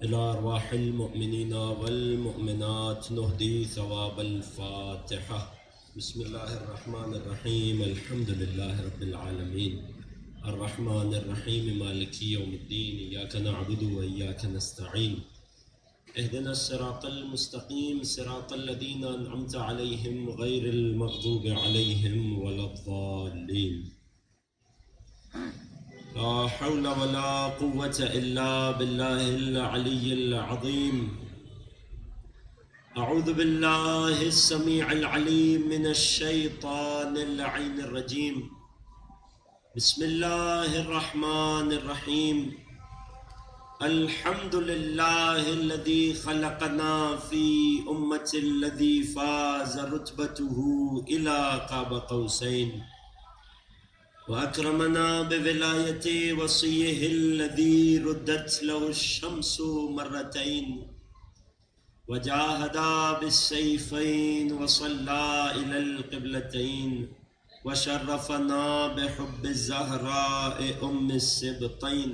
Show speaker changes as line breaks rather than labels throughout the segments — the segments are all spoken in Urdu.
إلى أرواح المؤمنين والمؤمنات نهدي ثواب الفاتحة. بسم الله الرحمن الرحيم. الحمد لله رب العالمين الرحمن الرحيم مالك يوم الدين. إياك نعبد وإياك نستعين. اهدنا الصراط المستقيم صراط الذين أنعمت عليهم غير المغضوب عليهم ولا الضالين. لا حول ولا قوة إلا بالله العلي العظيم. أعوذ بالله السميع العليم من الشيطان اللعين الرجيم. بسم الله الرحمن الرحيم. الحمد لله الذي خلقنا في أمة الذي فاز رتبته إلى قاب قوسين، وأكرمنا بولاية وصيه الذي ردت له الشمس مرتين، وجاهد بالسيفين وصلى إلى القبلتين، وشرفنا بحب الزهراء أم السبطين.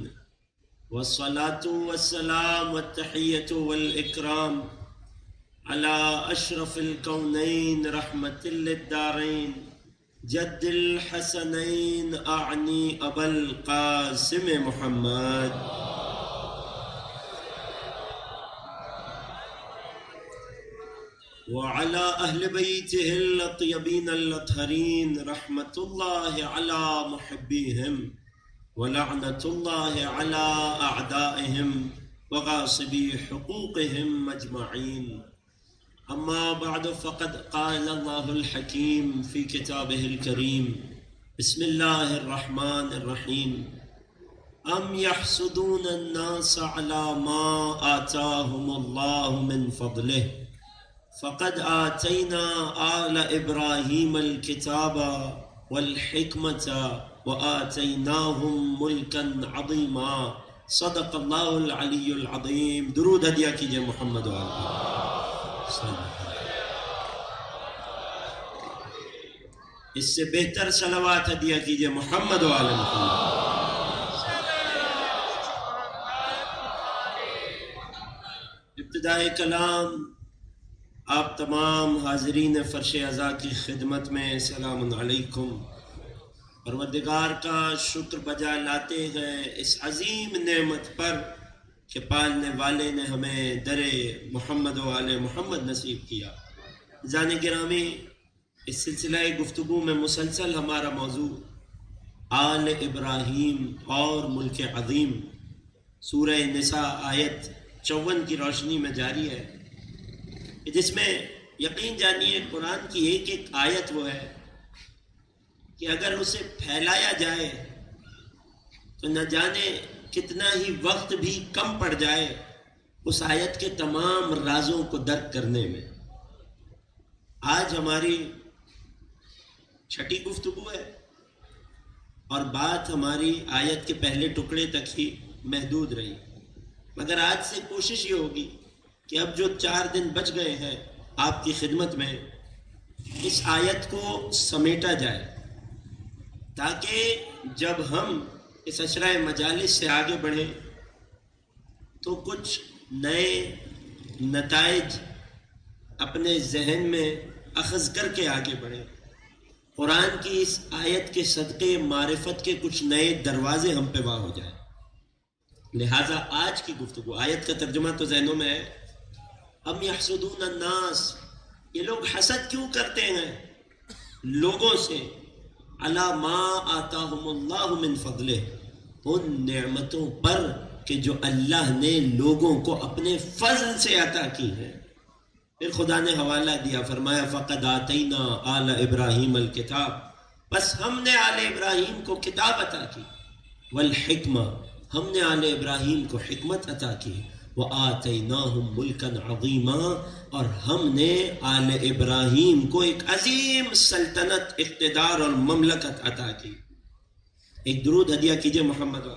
والصلاة والسلام والتحية والإكرام على أشرف الكونين رحمة للدارين جد الحسنين أعني أبا القاسم محمد وعلى أهل بيته الطيبين الأطهرين رحمة الله على محبيهم ولعنة الله على أعدائهم وغاصبي حقوقهم أجمعين. أما بعد، فقد قال الله الحكيم في كتابه الكريم: بسم الله الرحمن الرحيم. أم يحسدون الناس على ما آتاهم الله من فضله فقد آتينا آل إبراهيم الكتاب والحكمة وآتيناهم ملكا عظيما. صدق الله العلي العظيم. درود ہدیہ کیجئے محمد و اس سے بہتر صلوات ہدیہ کیجئے محمد و آل محمد. ابتدائے کلام آپ تمام حاضرین فرش عزا کی خدمت میں سلام علیکم. پروردگار کا شکر بجا لاتے ہیں اس عظیم نعمت پر کہ پالنے والے نے ہمیں در محمد و آل محمد نصیب کیا. جان گرامی، اس سلسلہ گفتگو میں مسلسل ہمارا موضوع آل ابراہیم اور ملک عظیم سورہ نساء آیت 54 کی روشنی میں جاری ہے، جس میں یقین جانیے قرآن کی ایک ایک آیت وہ ہے کہ اگر اسے پھیلایا جائے تو نہ جانے کتنا ہی وقت بھی کم پڑ جائے اس آیت کے تمام رازوں کو درک کرنے میں. آج ہماری چھٹی گفتگو ہے اور بات ہماری آیت کے پہلے ٹکڑے تک ہی محدود رہی، مگر آج سے کوشش یہ ہوگی کہ اب جو 4 دن بچ گئے ہیں آپ کی خدمت میں، اس آیت کو سمیٹا جائے تاکہ جب ہم اس عشرہ مجالس سے آگے بڑھیں تو کچھ نئے نتائج اپنے ذہن میں اخذ کر کے آگے بڑھیں. قرآن کی اس آیت کے صدقے معرفت کے کچھ نئے دروازے ہم پہ واہ ہو جائیں. لہٰذا آج کی گفتگو، آیت کا ترجمہ تو ذہنوں میں ہے. ام یحسدون الناس، یہ لوگ حسد کیوں کرتے ہیں لوگوں سے، علی ما آتاہم اللہ من فضلہ، ان نعمتوں پر کہ جو اللہ نے لوگوں کو اپنے فضل سے عطا کی ہیں. پھر خدا نے حوالہ دیا، فرمایا فقد آتینا آل ابراہیم الکتاب، بس ہم نے آل ابراہیم کو کتاب عطا کی، والحکمہ، ہم نے آل ابراہیم کو حکمت عطا کی، وآتیناہم ملکا عظیما، اور ہم نے آل ابراہیم کو ایک عظیم سلطنت، اقتدار اور مملکت عطا کی. ایک درود ہدیہ کیجئے محمد.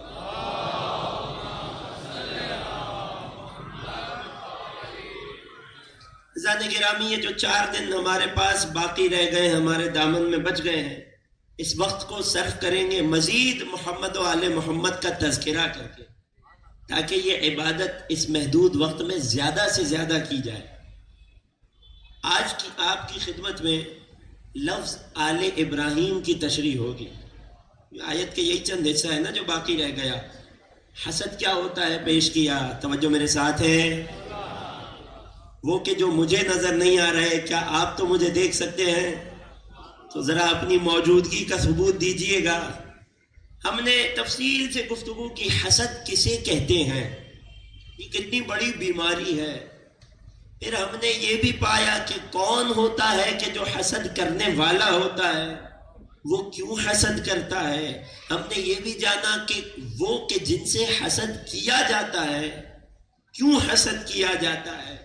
عزیزان گرامی، یہ جو 4 دن ہمارے پاس باقی رہ گئے، ہمارے دامن میں بچ گئے ہیں، اس وقت کو صرف کریں گے مزید محمد و آل محمد کا تذکرہ کر کے. تاکہ یہ عبادت اس محدود وقت میں زیادہ سے زیادہ کی جائے۔ آج کی آپ کی خدمت میں لفظ آل ابراہیم کی تشریح ہوگی۔ آیت کے یہی چند حصہ ہے نا جو باقی رہ گیا۔ حسد کیا ہوتا ہے پیش کیا، توجہ میرے ساتھ ہے، وہ کہ جو مجھے نظر نہیں آ رہے، کیا آپ تو مجھے دیکھ سکتے ہیں؟ تو ذرا اپنی موجودگی کا ثبوت دیجئے گا۔ ہم نے تفصیل سے گفتگو کی حسد کسے کہتے ہیں، یہ کتنی بڑی بیماری ہے۔ پھر ہم نے یہ بھی پایا کہ کون ہوتا ہے کہ جو حسد کرنے والا ہوتا ہے، وہ کیوں حسد کرتا ہے۔ ہم نے یہ بھی جانا کہ وہ کہ جن سے حسد کیا جاتا ہے، کیوں حسد کیا جاتا ہے،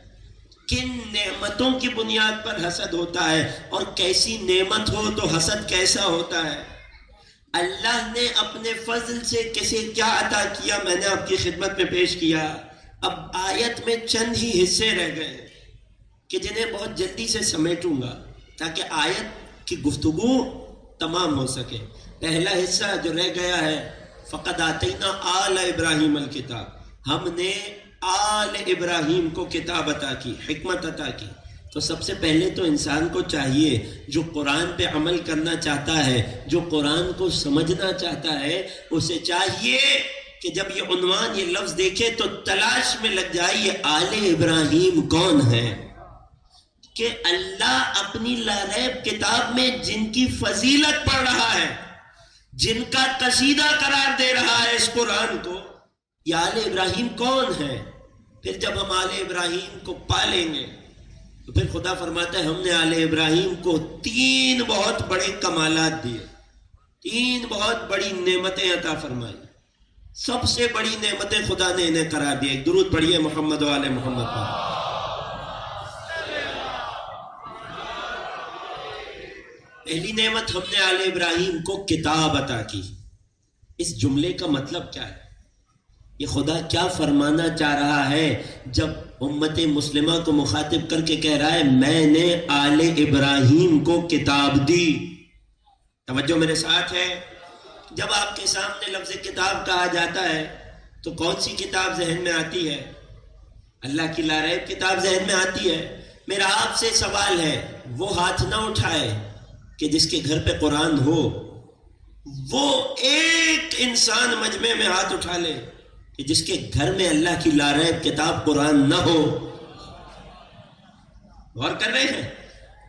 کن نعمتوں کی بنیاد پر حسد ہوتا ہے، اور کیسی نعمت ہو تو حسد کیسا ہوتا ہے۔ اللہ نے اپنے فضل سے کسے کیا عطا کیا، میں نے آپ کی خدمت میں پیش کیا۔ اب آیت میں چند ہی حصے رہ گئے کہ جنہیں بہت جلدی سے سمیٹوں گا تاکہ آیت کی گفتگو تمام ہو سکے۔ پہلا حصہ جو رہ گیا ہے، فقد آتینا آل ابراہیم الکتاب، ہم نے آل ابراہیم کو کتاب عطا کی، حکمت عطا کی۔ تو سب سے پہلے تو انسان کو چاہیے، جو قرآن پہ عمل کرنا چاہتا ہے، جو قرآن کو سمجھنا چاہتا ہے، اسے چاہیے کہ جب یہ عنوان، یہ لفظ دیکھے تو تلاش میں لگ جائے یہ آل ابراہیم کون ہے، کہ اللہ اپنی لاریب کتاب میں جن کی فضیلت پڑھ رہا ہے، جن کا قصیدہ قرار دے رہا ہے اس قرآن کو، یہ آل ابراہیم کون ہے۔ پھر جب ہم آل ابراہیم کو پالیں گے تو پھر خدا فرماتا ہے ہم نے آل ابراہیم کو 3 بہت بڑے کمالات دیے، 3 بہت بڑی نعمتیں عطا فرمائی۔ سب سے بڑی نعمتیں خدا نے انہیں قرار دی۔ ایک درود پڑھیے محمد و آل محمد پر۔ پہلی نعمت، ہم نے آل ابراہیم کو کتاب عطا کی۔ اس جملے کا مطلب کیا ہے؟ یہ خدا کیا فرمانا چاہ رہا ہے جب امت مسلمہ کو مخاطب کر کے کہہ رہا ہے میں نے آل ابراہیم کو کتاب دی؟ توجہ میرے ساتھ ہے۔ جب آپ کے سامنے لفظ کتاب کہا جاتا ہے تو کون سی کتاب ذہن میں آتی ہے؟ اللہ کی لاریب کتاب ذہن میں آتی ہے۔ میرا آپ سے سوال ہے، وہ ہاتھ نہ اٹھائے کہ جس کے گھر پہ قرآن ہو، وہ ایک انسان مجمع میں ہاتھ اٹھا لے کہ جس کے گھر میں اللہ کی لاریب کتاب قرآن نہ ہو۔ غور کر رہے ہیں؟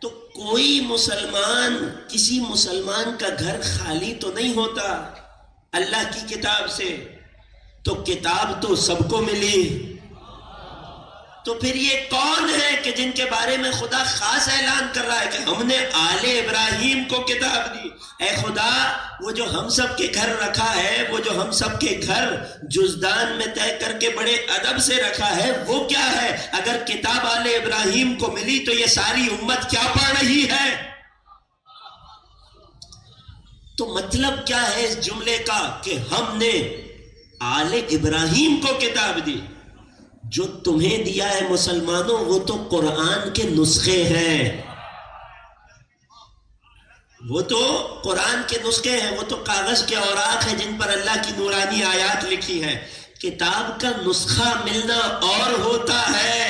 تو کوئی مسلمان، کسی مسلمان کا گھر خالی تو نہیں ہوتا اللہ کی کتاب سے۔ تو کتاب تو سب کو ملی، تو پھر یہ کون ہے کہ جن کے بارے میں خدا خاص اعلان کر رہا ہے کہ ہم نے آل ابراہیم کو کتاب دی؟ اے خدا، وہ جو ہم سب کے گھر رکھا ہے، وہ جو ہم سب کے گھر جزدان میں طے کر کے بڑے ادب سے رکھا ہے، وہ کیا ہے؟ اگر کتاب آل ابراہیم کو ملی تو یہ ساری امت کیا پڑھ رہی ہے؟ تو مطلب کیا ہے اس جملے کا کہ ہم نے آل ابراہیم کو کتاب دی؟ جو تمہیں دیا ہے مسلمانوں وہ تو قرآن کے نسخے ہیں، وہ تو قرآن کے نسخے ہیں، وہ تو کاغذ کے اوراق ہیں جن پر اللہ کی نورانی آیات لکھی ہیں۔ کتاب کا نسخہ ملنا اور ہوتا ہے،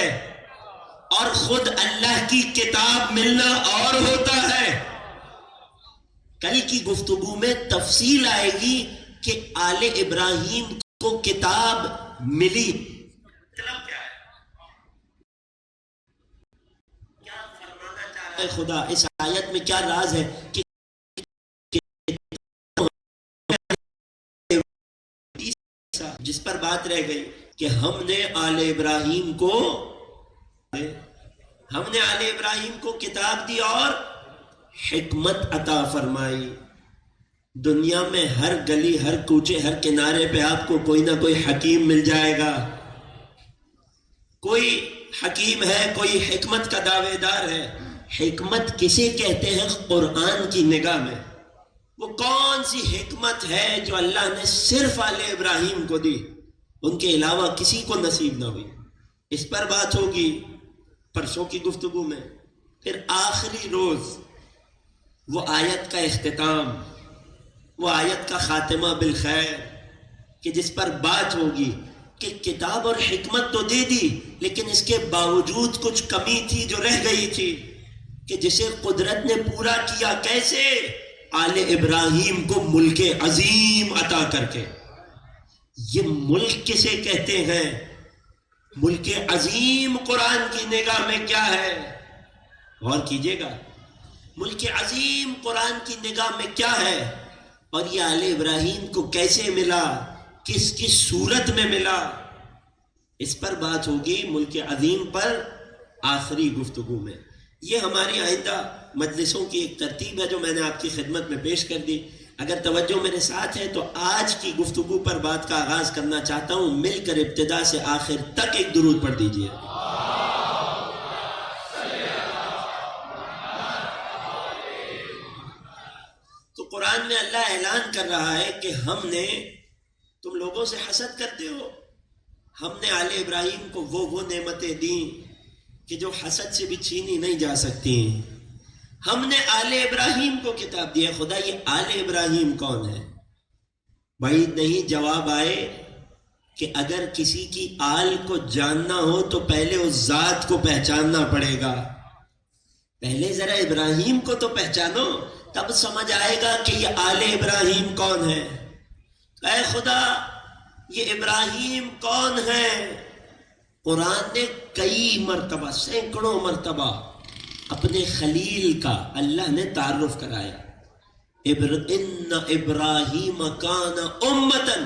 اور خود اللہ کی کتاب ملنا اور ہوتا ہے۔ کل کی گفتگو میں تفصیل آئے گی کہ آل ابراہیم کو کتاب ملی، مطلب کیا ہے، کیا فرمانا چاہ رہا ہے خدا، اس آیت میں کیا راز ہے کہ جس پر بات رہ گئی کہ ہم نے آل ابراہیم کو کتاب دی اور حکمت عطا فرمائی۔ دنیا میں ہر گلی، ہر کوچے، ہر کنارے پہ آپ کو کوئی نہ کوئی حکیم مل جائے گا۔ کوئی حکیم ہے، کوئی حکمت کا دعوے دار ہے۔ حکمت کسے کہتے ہیں قرآن کی نگاہ میں؟ وہ کون سی حکمت ہے جو اللہ نے صرف آل ابراہیم کو دی، ان کے علاوہ کسی کو نصیب نہ ہوئی؟ اس پر بات ہوگی پرسوں کی گفتگو میں۔ پھر آخری روز وہ آیت کا اختتام، وہ آیت کا خاتمہ بالخیر کہ جس پر بات ہوگی کہ کتاب اور حکمت تو دے دی لیکن اس کے باوجود کچھ کمی تھی جو رہ گئی تھی، کہ جسے قدرت نے پورا کیا کیسے؟ آل ابراہیم کو ملک عظیم عطا کر کے۔ یہ ملک کسے کہتے ہیں؟ ملک عظیم قرآن کی نگاہ میں کیا ہے؟ غور کیجئے گا، ملک عظیم قرآن کی نگاہ میں کیا ہے؟ اور یہ آل ابراہیم کو کیسے ملا، کس کس صورت میں ملا؟ اس پر بات ہوگی ملک عظیم پر آخری گفتگو میں۔ یہ ہماری آئندہ مجلسوں کی ایک ترتیب ہے جو میں نے آپ کی خدمت میں پیش کر دی۔ اگر توجہ میرے ساتھ ہے تو آج کی گفتگو پر بات کا آغاز کرنا چاہتا ہوں، مل کر ابتدا سے آخر تک ایک درود پڑھ دیجئے۔ تو قرآن میں اللہ اعلان کر رہا ہے کہ ہم نے، تم لوگوں سے حسد کرتے ہو، ہم نے آل ابراہیم کو وہ نعمتیں دیں کہ جو حسد سے بھی چھینی نہیں جا سکتی۔ ہم نے آل ابراہیم کو کتاب دی ہے۔ خدا یہ آل ابراہیم کون ہے؟ بعید نہیں جواب آئے کہ اگر کسی کی آل کو جاننا ہو تو پہلے اس ذات کو پہچاننا پڑے گا۔ پہلے ذرا ابراہیم کو تو پہچانو، تب سمجھ آئے گا کہ یہ آل ابراہیم کون ہے۔ اے خدا یہ ابراہیم کون ہے؟ قرآن نے کئی مرتبہ، سینکڑوں مرتبہ اپنے خلیل کا اللہ نے تعارف کرایا۔ ان ابراہیم کان امتن،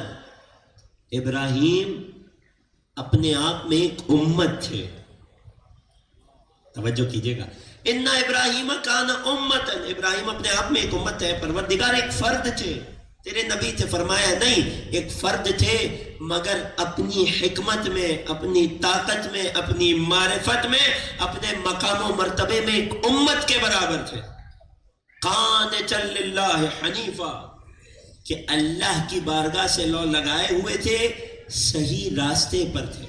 ابراہیم اپنے آپ میں ایک امت تھے۔ توجہ کیجئے گا، ان ابراہیم کان امتن، ابراہیم اپنے آپ میں ایک امت ہے۔ پروردگار ایک فرد تھے، تیرے نبی تھے، فرمایا نہیں ایک فرد تھے مگر اپنی حکمت میں، اپنی طاقت میں، اپنی معرفت میں، اپنے مقام و مرتبے میں ایک امت کے برابر تھے۔ قانتا للہ حنیفا، کہ اللہ کی بارگاہ سے لو لگائے ہوئے تھے، صحیح راستے پر تھے۔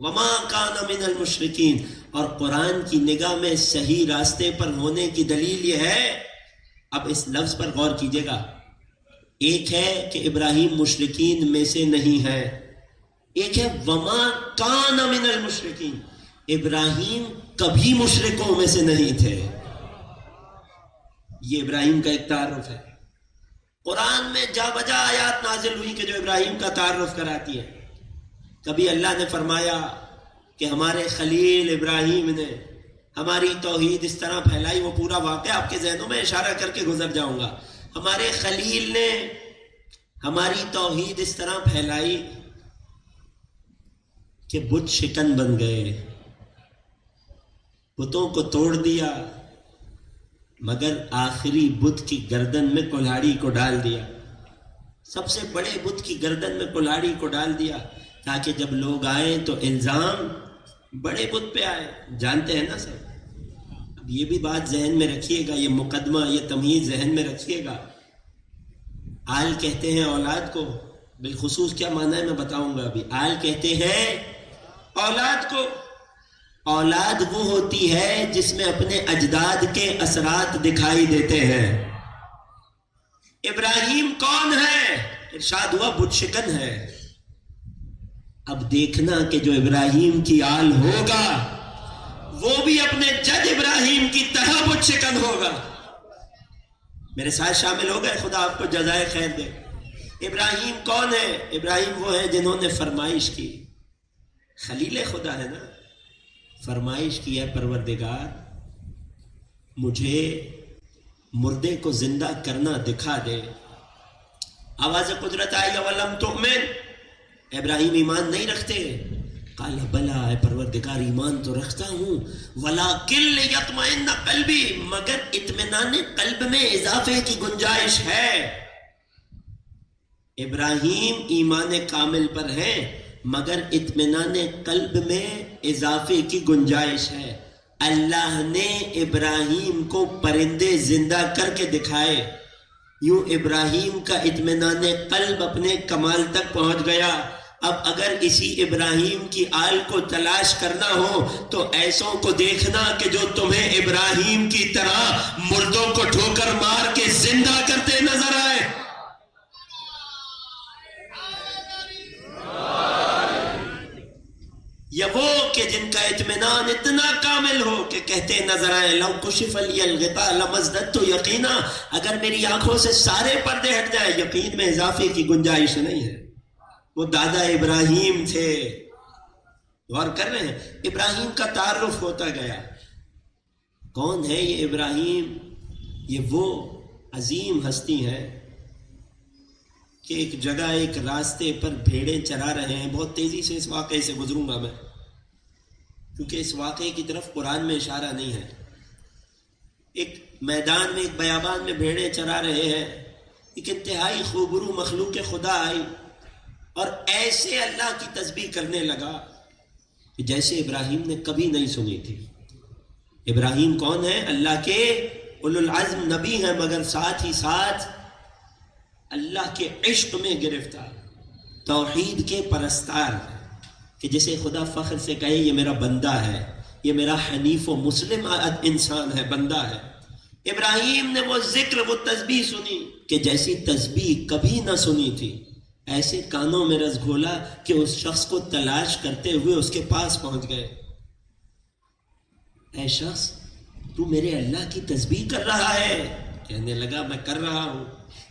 وما کان من المشرکین، اور قرآن کی نگاہ میں صحیح راستے پر ہونے کی دلیل یہ ہے۔ اب اس لفظ پر غور کیجئے گا، ایک ہے کہ ابراہیم مشرکین میں سے نہیں ہے، ایک ہے وما کان من المشرکین، ابراہیم کبھی مشرکوں میں سے نہیں تھے۔ یہ ابراہیم کا ایک تعارف ہے۔ قرآن میں جا بجا آیات نازل ہوئی کہ جو ابراہیم کا تعارف کراتی ہے۔ کبھی اللہ نے فرمایا کہ ہمارے خلیل ابراہیم نے ہماری توحید اس طرح پھیلائی، وہ پورا واقعہ آپ کے ذہنوں میں اشارہ کر کے گزر جاؤں گا۔ ہمارے خلیل نے ہماری توحید اس طرح پھیلائی کہ بت شکن بن گئے، بتوں کو توڑ دیا، مگر آخری بت کی گردن میں کلہاڑی کو ڈال دیا، سب سے بڑے بت کی گردن میں کلہاڑی کو ڈال دیا، تاکہ جب لوگ آئیں تو الزام بڑے بت پہ آئے۔ جانتے ہیں نا سر؟ اب یہ بھی بات ذہن میں رکھیے گا، یہ مقدمہ، یہ تمہید ذہن میں رکھیے گا۔ آل کہتے ہیں اولاد کو، بالخصوص کیا معنی ہے میں بتاؤں گا ابھی۔ آل کہتے ہیں اولاد کو۔ اولاد وہ ہوتی ہے جس میں اپنے اجداد کے اثرات دکھائی دیتے ہیں۔ ابراہیم کون ہے؟ ارشاد ہوا بت شکن ہے۔ اب دیکھنا کہ جو ابراہیم کی آل ہوگا وہ بھی اپنے جد ابراہیم کی طرح بت شکن ہوگا۔ میرے ساتھ شامل ہو گئے؟ خدا آپ کو جزائے خیر دے۔ ابراہیم کون ہے؟ ابراہیم وہ ہے جنہوں نے فرمائش کی، خلیل خدا ہے نا، فرمائش کی ہے پروردگار مجھے مردے کو زندہ کرنا دکھا دے۔ آواز قدرت آئی وَلَمْ تُؤْمِنْ، ابراہیم ایمان نہیں رکھتے؟ قال بلا، اے پروردگار ایمان تو رکھتا ہوں، وَلَكِنْ لِيَطْمَئِنَّ قَلْبِي، مگر اطمینان قلب میں اضافے کی گنجائش ہے۔ ابراہیم ایمان کامل پر ہے مگر اطمینان قلب میں اضافے کی گنجائش ہے۔ اللہ نے ابراہیم کو پرندے زندہ کر کے دکھائے، یوں ابراہیم کا اطمینان قلب اپنے کمال تک پہنچ گیا۔ اب اگر اسی ابراہیم کی آل کو تلاش کرنا ہو تو ایسوں کو دیکھنا کہ جو تمہیں ابراہیم کی طرح مردوں کو ٹھوکر مار کے زندہ کرتے نظر آئے۔ اطمینان اتنا کامل ہو کہ کہتے نظر آئے لو کشف لی الغطاء لمزددت یقینا، اگر میری آنکھوں سے سارے پردے ہٹ جائیں یقین میں اضافے کی گنجائش نہیں ہے۔ وہ دادا ابراہیم تھے، غور کر رہے ہیں، ابراہیم کا تعارف ہوتا گیا۔ کون ہے یہ ابراہیم؟ یہ وہ عظیم ہستی ہے کہ ایک جگہ ایک راستے پر بھیڑیں چرا رہے ہیں۔ بہت تیزی سے اس واقعے سے گزروں گا میں، کیونکہ اس واقعے کی طرف قرآن میں اشارہ نہیں ہے۔ ایک میدان میں، ایک بیابان میں بھیڑیں چرا رہے ہیں، ایک انتہائی خوبرو مخلوق خدا آئی اور ایسے اللہ کی تسبیح کرنے لگا کہ جیسے ابراہیم نے کبھی نہیں سنی تھی۔ ابراہیم کون ہے؟ اللہ کے اولو العزم نبی ہیں، مگر ساتھ ہی ساتھ اللہ کے عشق میں گرفتار، توحید کے پرستار، کہ جسے خدا فخر سے کہے یہ میرا بندہ ہے، یہ میرا حنیف و مسلم انسان ہے، بندہ ہے۔ ابراہیم نے وہ ذکر، وہ تسبیح سنی کہ جیسی تسبیح کبھی نہ سنی تھی، ایسے کانوں میں رس گھولا کہ اس شخص کو تلاش کرتے ہوئے اس کے پاس پہنچ گئے۔ اے شخص، تو میرے اللہ کی تسبیح کر رہا ہے؟ کہنے لگا میں کر رہا ہوں۔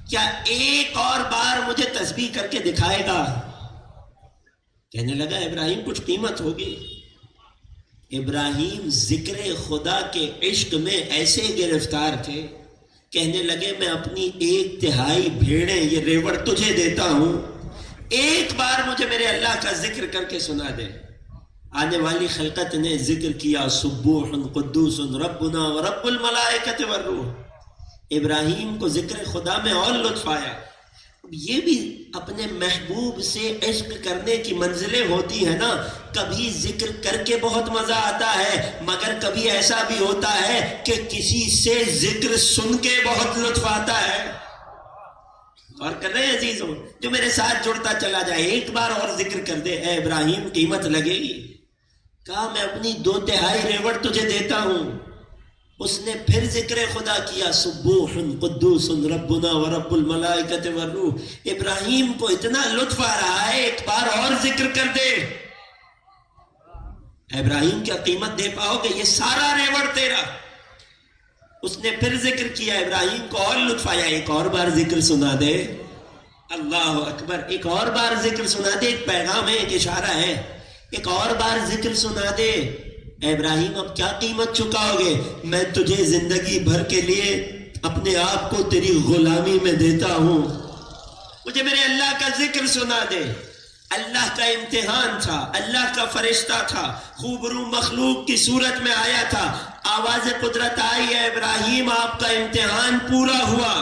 کیا ایک اور بار مجھے تسبیح کر کے دکھائے گا؟ کہنے لگا ابراہیم کچھ قیمت ہوگی۔ ابراہیم ذکر خدا کے عشق میں ایسے گرفتار تھے، کہنے لگے میں اپنی 1/3 بھیڑیں یہ ریوڑ تجھے دیتا ہوں، ایک بار مجھے میرے اللہ کا ذکر کر کے سنا دے۔ آنے والی خلقت نے ذکر کیا سبوح قدوس ربنا ورب الملائکۃ والروح۔ ابراہیم کو ذکر خدا میں اور لطف آیا۔ یہ بھی اپنے محبوب سے عشق کرنے کی منزلیں ہوتی ہیں نا، کبھی ذکر کر کے بہت مزہ آتا ہے، مگر کبھی ایسا بھی ہوتا ہے کہ کسی سے ذکر سن کے بہت لطف آتا ہے۔ اور کر رہے ہیں عزیزوں، جو میرے ساتھ جڑتا چلا جائے، ایک بار اور ذکر کر دے، اے ابراہیم قیمت لگے گی۔ کہا میں اپنی 2/3 ریوڑ تجھے دیتا ہوں۔ اس نے پھر ذکر خدا کیا سبوح قدوس ربنا ورب الملائکۃ والروح۔ ابراہیم کو اتنا لطف آ رہا ہے، ایک بار اور ذکر کر دے۔ ابراہیم کیا قیمت دے پاؤ گے؟ یہ سارا ریوڑ تیرا۔ اس نے پھر ذکر کیا، ابراہیم کو اور لطف آیا، ایک اور بار ذکر سنا دے۔ اللہ اکبر، ایک اور بار ذکر سنا دے، ایک پیغام ہے، ایک اشارہ ہے، ایک اور بار ذکر سنا دے۔ اے ابراہیم اب کیا قیمت چکاؤ گے؟ میں تجھے زندگی بھر کے لیے اپنے آپ کو تیری غلامی میں دیتا ہوں، مجھے میرے اللہ کا ذکر سنا دے۔ اللہ کا امتحان تھا، اللہ کا فرشتہ تھا، خوبرو مخلوق کی صورت میں آیا تھا، آواز قدرت آئی ہے ابراہیم آپ کا امتحان پورا ہوا،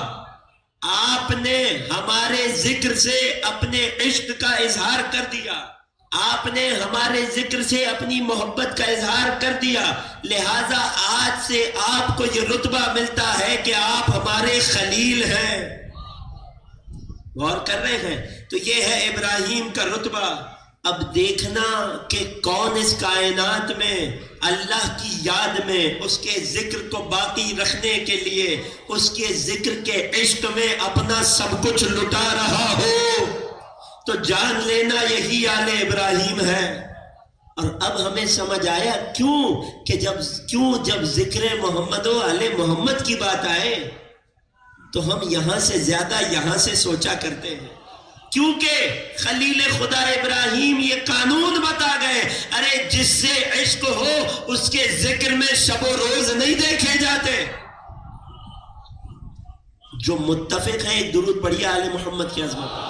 آپ نے ہمارے ذکر سے اپنے عشق کا اظہار کر دیا، آپ نے ہمارے ذکر سے اپنی محبت کا اظہار کر دیا، لہذا آج سے آپ کو یہ رتبہ ملتا ہے کہ آپ ہمارے خلیل ہیں۔ غور کر رہے ہیں؟ تو یہ ہے ابراہیم کا رتبہ۔ اب دیکھنا کہ کون اس کائنات میں اللہ کی یاد میں، اس کے ذکر کو باقی رکھنے کے لیے، اس کے ذکر کے عشق میں اپنا سب کچھ لٹا رہا ہو، تو جان لینا یہی آل ابراہیم ہے۔ اور اب ہمیں سمجھ آیا کیوں جب ذکر محمد و آل محمد کی بات آئے تو ہم یہاں سے زیادہ یہاں سے سوچا کرتے ہیں، کیونکہ خلیل خدا ابراہیم یہ قانون بتا گئے، ارے جس سے عشق ہو اس کے ذکر میں شب و روز نہیں دیکھے جاتے۔ جو متفق ہیں ایک درود پڑھیے آل محمد کی عظمت۔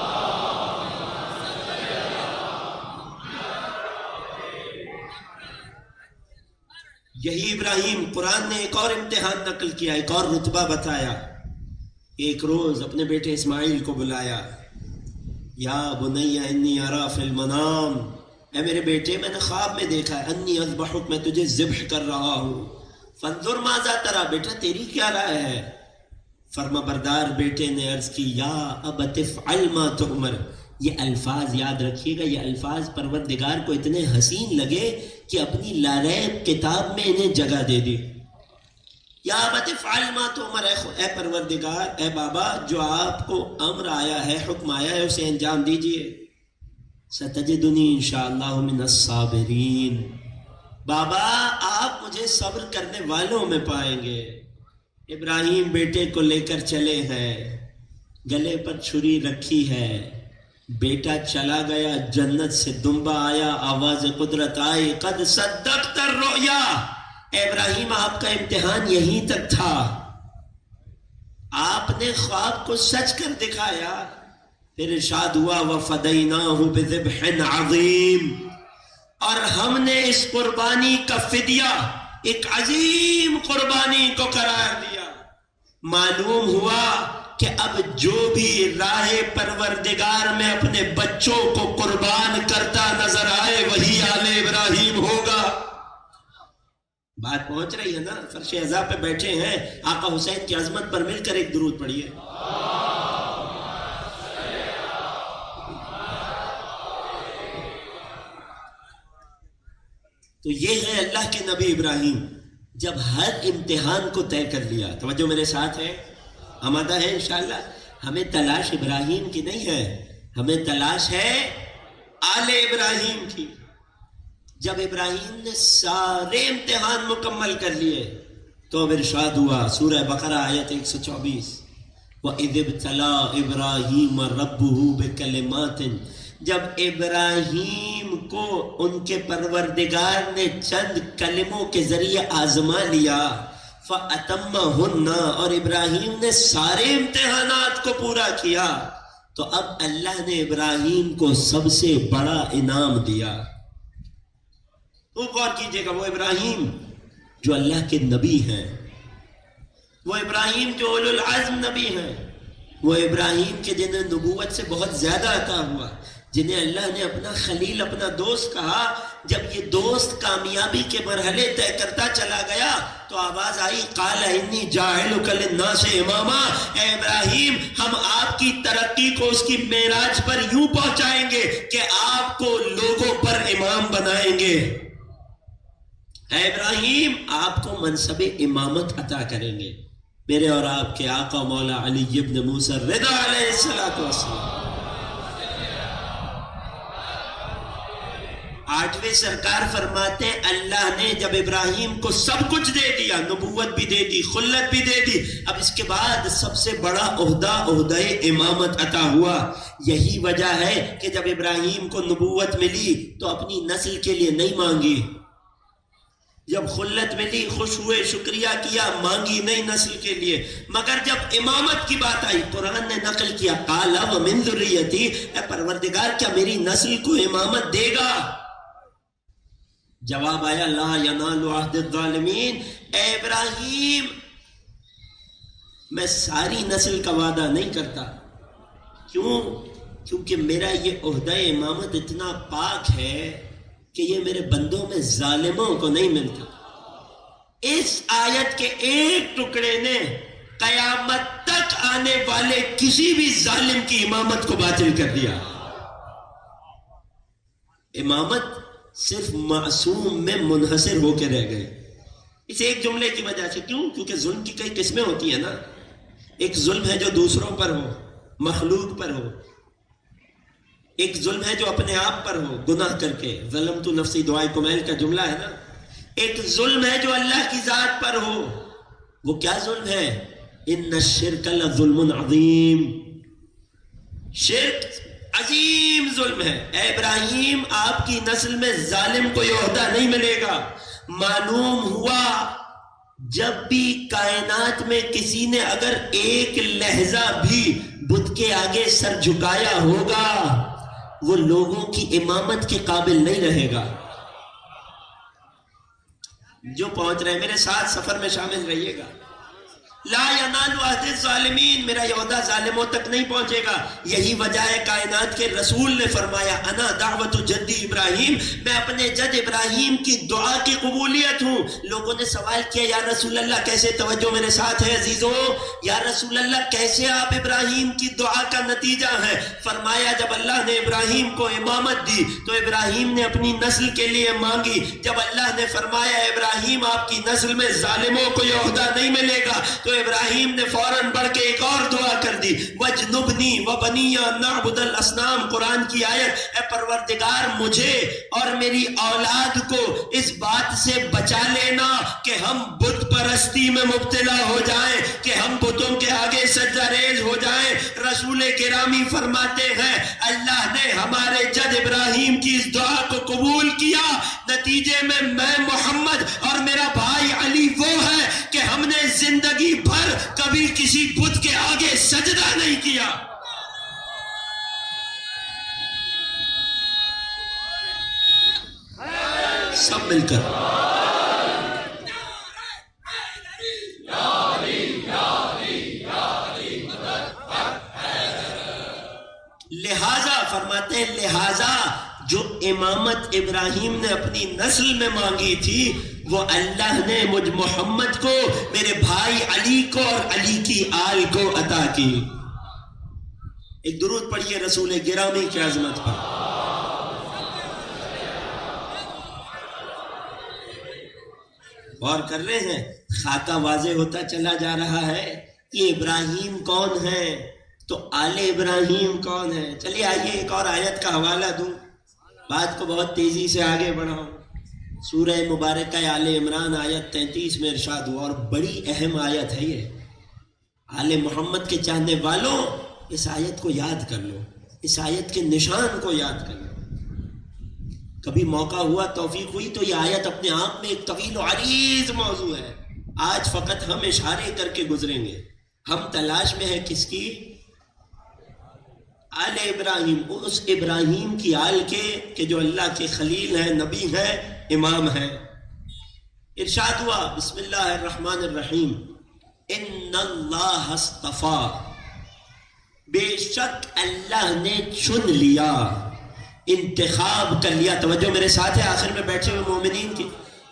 یہی ابراہیم، قرآن نے ایک اور امتحان نقل کیا، ایک اور رتبہ بتایا۔ ایک روز اپنے بیٹے اسماعیل کو بلایا، یا بنی انی ارا فی المنام، اے میرے بیٹے میں نے خواب میں دیکھا ہے، انی اذبحک، میں تجھے ذبح کر رہا ہوں، فانظر ماذا تری، بیٹا تیری کیا رائے ہے؟ فرما بردار بیٹے نے عرض کی، یا ابت افعل ما تؤمر۔ یہ الفاظ یاد رکھیے گا، یہ الفاظ پروردگار کو اتنے حسین لگے کہ اپنی لاریب کتاب میں انہیں جگہ دے دی۔ یا ابت افعل ما تؤمر، اے پروردگار، اے بابا، جو آپ کو امر آیا ہے، حکم آیا ہے، اسے انجام دیجئے۔ ستجدنی انشاءاللہ من الصابرین، بابا آپ مجھے صبر کرنے والوں میں پائیں گے۔ ابراہیم بیٹے کو لے کر چلے ہیں، گلے پر چھری رکھی ہے، بیٹا چلا گیا، جنت سے دمبا آیا، آواز قدرت آئی، قد صدقت الرؤیا۔ ابراہیم آپ کا امتحان یہیں تک تھا، آپ نے خواب کو سچ کر دکھایا۔ پھر ارشاد ہوا وَفَدَيْنَاهُ بِذِبْحٍ عَظِيمٍ، اور ہم نے اس قربانی کا فدیہ ایک عظیم قربانی کو قرار دیا۔ معلوم ہوا کہ اب جو بھی راہ پروردگار میں اپنے بچوں کو قربان کرتا نظر آئے وہی آل ابراہیم ہوگا۔ بات پہنچ رہی ہے نا؟ فرش عزا پہ بیٹھے ہیں، آقا حسین کی عظمت پر مل کر ایک درود پڑھیے۔ تو یہ ہے اللہ کے نبی ابراہیم، جب ہر امتحان کو طے کر لیا۔ توجہ میرے ساتھ ہے، آمادہ ہے انشاءاللہ؟ ہمیں تلاش ابراہیم کی نہیں ہے، ہمیں تلاش ہے آل ابراہیم کی۔ جب ابراہیم نے سارے امتحان مکمل کر لیے تو اب ارشاد ہوا، سورہ بقرہ آیت 124، وَإِذِ ابْتَلَىٰ إِبْرَاهِيمَ رَبُّهُ بِكَلِمَاتٍ، جب ابراہیم کو ان کے پروردگار نے چند کلموں کے ذریعے آزما لیا، فَأَتَمَّهُنَّ، اور ابراہیم نے سارے امتحانات کو پورا کیا، تو اب اللہ نے ابراہیم کو سب سے بڑا انعام دیا۔ وہ غور کیجئے گا، وہ ابراہیم جو اللہ کے نبی ہیں، وہ ابراہیم جو اولو العزم نبی ہیں، وہ ابراہیم کے جنہیں نبوت سے بہت زیادہ عطا ہوا، جنہیں اللہ نے اپنا خلیل، اپنا دوست کہا، جب یہ دوست کامیابی کے مرحلے طے کرتا چلا گیا تو آواز آئی قال انی جاعلک للناس اماما، اے ابراہیم ہم آپ کی ترقی کو اس کی معراج پر یوں پہنچائیں گے کہ آپ کو لوگوں پر امام بنائیں گے۔ اے ابراہیم آپ کو منصب امامت عطا کریں گے، میرے اور آپ کے آقا مولا علی ابن موسیٰ رضا علیہ السلام۔ 8ویں سرکار فرماتے ہیں اللہ نے جب ابراہیم کو سب کچھ دے دیا، نبوت بھی دے دی، خلت بھی دے دی، اب اس کے بعد سب سے بڑا عہدہ امامت عطا ہوا۔ یہی وجہ ہے کہ جب ابراہیم کو نبوت ملی تو اپنی نسل کے لیے نہیں مانگی، جب خلت ملی خوش ہوئے، شکریہ کیا، مانگی نہیں نسل کے لیے، مگر جب امامت کی بات آئی قرآن نے نقل کیا قال ومن ذریتی، اے پروردگار کیا میری نسل کو امامت دے گا؟ جواب آیا لا ینال عہد الظالمین، اے ابراہیم میں ساری نسل کا وعدہ نہیں کرتا۔ کیوں؟ کیونکہ میرا یہ عہدہ امامت اتنا پاک ہے کہ یہ میرے بندوں میں ظالموں کو نہیں ملتا۔ اس آیت کے ایک ٹکڑے نے قیامت تک آنے والے کسی بھی ظالم کی امامت کو باطل کر دیا۔ امامت صرف معصوم میں منحصر ہو کے رہ گئے، اس ایک جملے کی وجہ سے۔ کیوں؟ کیونکہ ظلم کی کئی قسمیں ہوتی ہیں نا۔ ایک ظلم ہے جو دوسروں پر ہو، مخلوق پر ہو، ایک ظلم ہے جو اپنے آپ پر ہو گناہ کر کے، ظلمت نفسی دعائے کمیل کا جملہ ہے نا۔ ایک ظلم ہے جو اللہ کی ذات پر ہو، وہ کیا ظلم ہے؟ ان الشرک لظلم عظیم، شرک عظیم ظلم ہے۔ اے ابراہیم آپ کی نسل میں ظالم کو یہ عہدہ نہیں ملے گا۔ معلوم ہوا جب بھی کائنات میں کسی نے اگر ایک لہجہ بھی بت کے آگے سر جھکایا ہوگا وہ لوگوں کی امامت کے قابل نہیں رہے گا۔ جو پہنچ رہے میرے ساتھ سفر میں شامل رہیے گا۔ لا ینال عہد الظالمین، میرا یہ عہدہ ظالموں تک نہیں پہنچے گا۔ یہی وجہ ہے کائنات کے رسول نے فرمایا انا دعوت جدی ابراہیم، میں اپنے جد ابراہیم کی دعا کی قبولیت ہوں۔ لوگوں نے سوال کیا یا رسول اللہ کیسے؟ توجہ میرے ساتھ ہے عزیزوں، یا رسول اللہ کیسے آپ ابراہیم کی دعا کا نتیجہ ہیں؟ فرمایا جب اللہ نے ابراہیم کو امامت دی تو ابراہیم نے اپنی نسل کے لیے مانگی۔ جب اللہ نے فرمایا ابراہیم آپ کی نسل میں ظالموں کو یہ عہدہ نہیں ملے گا تو ابراہیم نے فوراً بڑھ کے ایک اور دعا کر دی، وَجْنُبْنِي وَبَنِيَّ أَن نَعْبُدَ الْأَصْنَامَ، قرآن کی آیت، اے پروردگار مجھے اور میری اولاد کو اس بات سے بچا لینا کہ ہم بت پرستی میں مبتلا ہو جائیں، کہ ہم بتوں کے آگے سجدہ ریز ہو جائیں۔ رسول گرامی فرماتے ہیں اللہ نے ہمارے جد ابراہیم کی اس دعا کو قبول کیا، نتیجے میں محمد اور میرا بھائی علی وہ ہے کہ ہم نے زندگی بھر کبھی کسی بت کے آگے سجدہ نہیں کیا۔ سب مل کر لہذا فرماتے ہیں، لہذا جو امامت ابراہیم نے اپنی نسل میں مانگی تھی وہ اللہ نے مجھ محمد کو، میرے بھائی علی کو اور علی کی آل کو عطا کی۔ ایک درود پڑھیے رسول گرامی کی عظمت پر۔ غور کر رہے ہیں، خاکہ واضح ہوتا چلا جا رہا ہے کہ ابراہیم کون ہے تو آل ابراہیم کون ہے۔ چلیے آئیے ایک اور آیت کا حوالہ دوں، بات کو بہت تیزی سے آگے بڑھاؤں۔ سورہ مبارکہ آل عمران آیت 33 میں ارشاد ہوا، اور بڑی اہم آیت ہے یہ۔ آل محمد کے چاہنے والوں اس آیت کو یاد کر لو، اس آیت کے نشان کو یاد کر لو۔ کبھی موقع ہوا، توفیق ہوئی تو یہ آیت اپنے آپ میں ایک طویل و عریض موضوع ہے، آج فقط ہم اشارے کر کے گزریں گے۔ ہم تلاش میں ہیں کس کی؟ آل ابراہیم، اس ابراہیم کی آل کے کہ جو اللہ کے خلیل ہیں، نبی ہیں، امام ہیں۔ ارشاد ہوا بسم اللہ الرحمن الرحیم، ان اللہ اصطفیٰ، بے شک اللہ نے چن لیا، انتخاب کر لیا۔ توجہ میرے ساتھ ہے آخر میں بیٹھے ہوئے مومنین کی،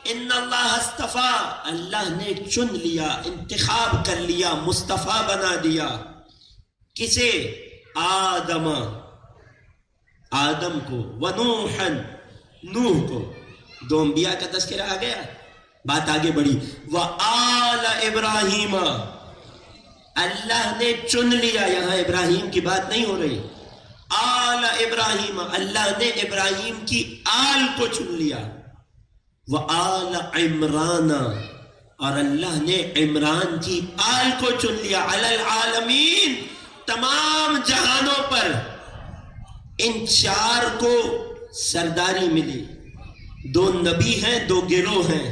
ان اللہ اصطفیٰ، اللہ نے چن لیا، انتخاب کر لیا، مصطفیٰ بنا دیا۔ کسے؟ آدم، آدم کو، ونوحا، نوح کو۔ دو انبیاء کا تذکرہ آ گیا، بات آگے بڑھی، وآل ابراہیم، اللہ نے چن لیا، یہاں ابراہیم کی بات نہیں ہو رہی، آل ابراہیم، اللہ نے ابراہیم کی آل کو چن لیا، وآل عمران، اور اللہ نے عمران کی آل کو چن لیا، علی العالمین، تمام جہانوں پر۔ ان چار کو سرداری ملی، دو نبی ہیں، دو گروہ ہیں،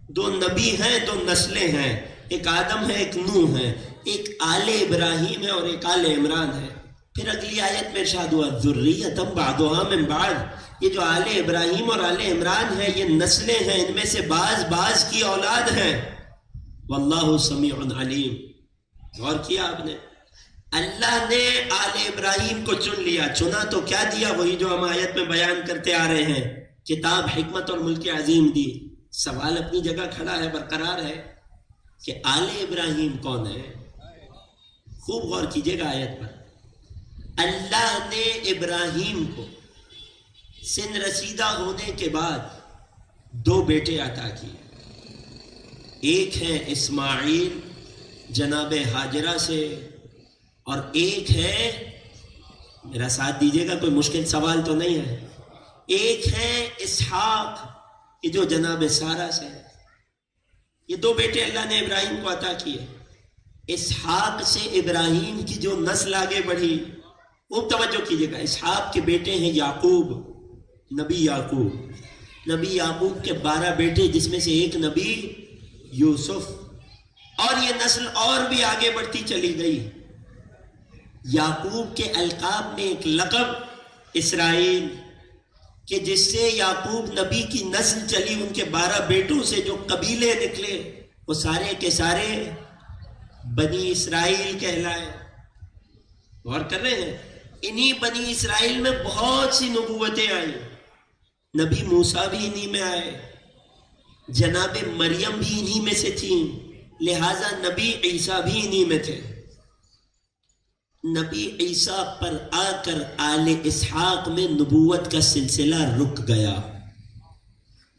دو نبی ہیں، دو نسلیں ہیں، ایک آدم ہے، ایک نوح ہے، ایک آل ابراہیم ہے اور ایک آل عمران ہے۔ پھر اگلی آیت میں ارشاد ہوا ذریۃ بعضھا من بعض، یہ جو آل ابراہیم اور آل عمران ہے یہ نسلیں ہیں، ان میں سے بعض کی اولاد ہیں۔ واللہ سمیع علیم۔ غور کیا آپ نے؟ اللہ نے آل ابراہیم کو چن لیا، چنا تو کیا دیا؟ وہی جو ہم آیت میں بیان کرتے آ رہے ہیں، کتاب، حکمت اور ملک عظیم دی۔ سوال اپنی جگہ کھڑا ہے، برقرار ہے کہ آل ابراہیم کون ہے؟ خوب غور کیجئے گا آیت پر۔ اللہ نے ابراہیم کو سن رسیدہ ہونے کے بعد دو بیٹے عطا کیے، ایک ہے اسماعیل جناب ہاجرہ سے، اور ایک ہے، میرا ساتھ دیجئے گا، کوئی مشکل سوال تو نہیں ہے، ایک ہے اسحاق کہ جو جناب سارہ سے۔ یہ دو بیٹے اللہ نے ابراہیم کو عطا کیے۔ اسحاق سے ابراہیم کی جو نسل آگے بڑھی، وہ توجہ کیجئے گا، اسحاق کے بیٹے ہیں یعقوب، نبی یعقوب، نبی یعقوب کے 12 بیٹے جس میں سے ایک نبی یوسف، اور یہ نسل اور بھی آگے بڑھتی چلی گئی۔ یعقوب کے القاب میں ایک لقب اسرائیل، کہ جس سے یعقوب نبی کی نسل چلی، ان کے 12 بیٹوں سے جو قبیلے نکلے وہ سارے کے سارے بنی اسرائیل کہلائے۔ غور کر رہے ہیں؟ انہی بنی اسرائیل میں بہت سی نبوتیں آئیں، نبی موسیٰ بھی انہی میں آئے، جناب مریم بھی انہی میں سے تھیں، لہٰذا نبی عیسیٰ بھی انہی میں تھے۔ نبی عیسیٰ پر آ کر آل اسحاق میں نبوت کا سلسلہ رک گیا،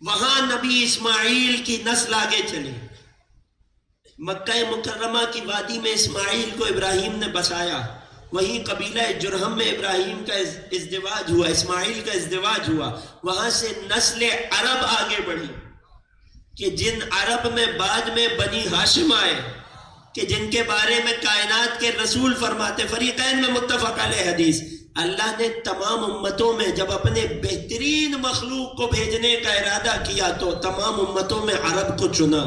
وہاں نبی اسماعیل کی نسل آگے چلی، مکہ مکرمہ کی وادی میں اسماعیل کو ابراہیم نے بسایا، وہیں قبیلہ جرہم میں ابراہیم کا ازدواج ہوا، اسماعیل کا ازدواج ہوا، وہاں سے نسل عرب آگے بڑھی کہ جن عرب میں بعد میں بنی ہاشم آئے کہ جن کے بارے میں کائنات کے رسول فرماتے، فریقین میں متفق علیہ حدیث، اللہ نے تمام امتوں میں جب اپنے بہترین مخلوق کو بھیجنے کا ارادہ کیا تو تمام امتوں میں عرب کو چنا۔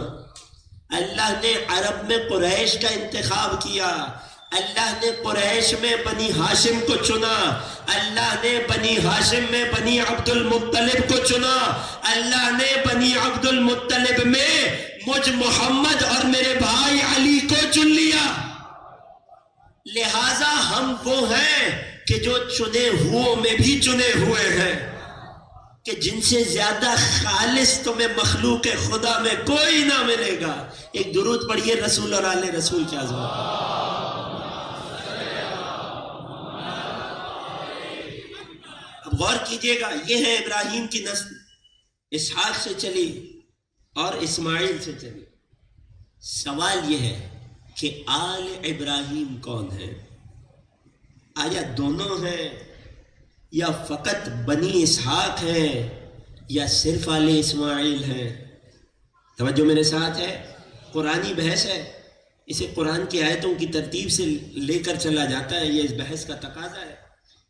اللہ نے عرب میں قریش کا انتخاب کیا، اللہ نے قریش میں بنی ہاشم کو چنا، اللہ نے بنی ہاشم میں بنی عبد المطلب کو چنا، اللہ نے بنی عبد المطلب میں مجھ محمد اور میرے بھائی علی کو چن لیا۔ لہٰذا ہم وہ ہیں کہ جو چنے ہوئوں میں بھی چنے ہوئے ہیں، کہ جن سے زیادہ خالص تمہیں مخلوق خدا میں کوئی نہ ملے گا۔ ایک درود پڑھیے رسول اور آل رسول کی عظمت۔ اب غور کیجئے گا، یہ ہے ابراہیم کی نسل، اسحاق سے چلی اور اسماعیل سے چلی۔ سوال یہ ہے کہ آل ابراہیم کون ہے؟ آیا دونوں ہیں یا فقط بنی اسحاق ہیں یا صرف آل اسماعیل ہیں؟ توجہ میرے ساتھ ہے، قرآنی بحث ہے، اسے قرآن کی آیتوں کی ترتیب سے لے کر چلا جاتا ہے، یہ اس بحث کا تقاضا ہے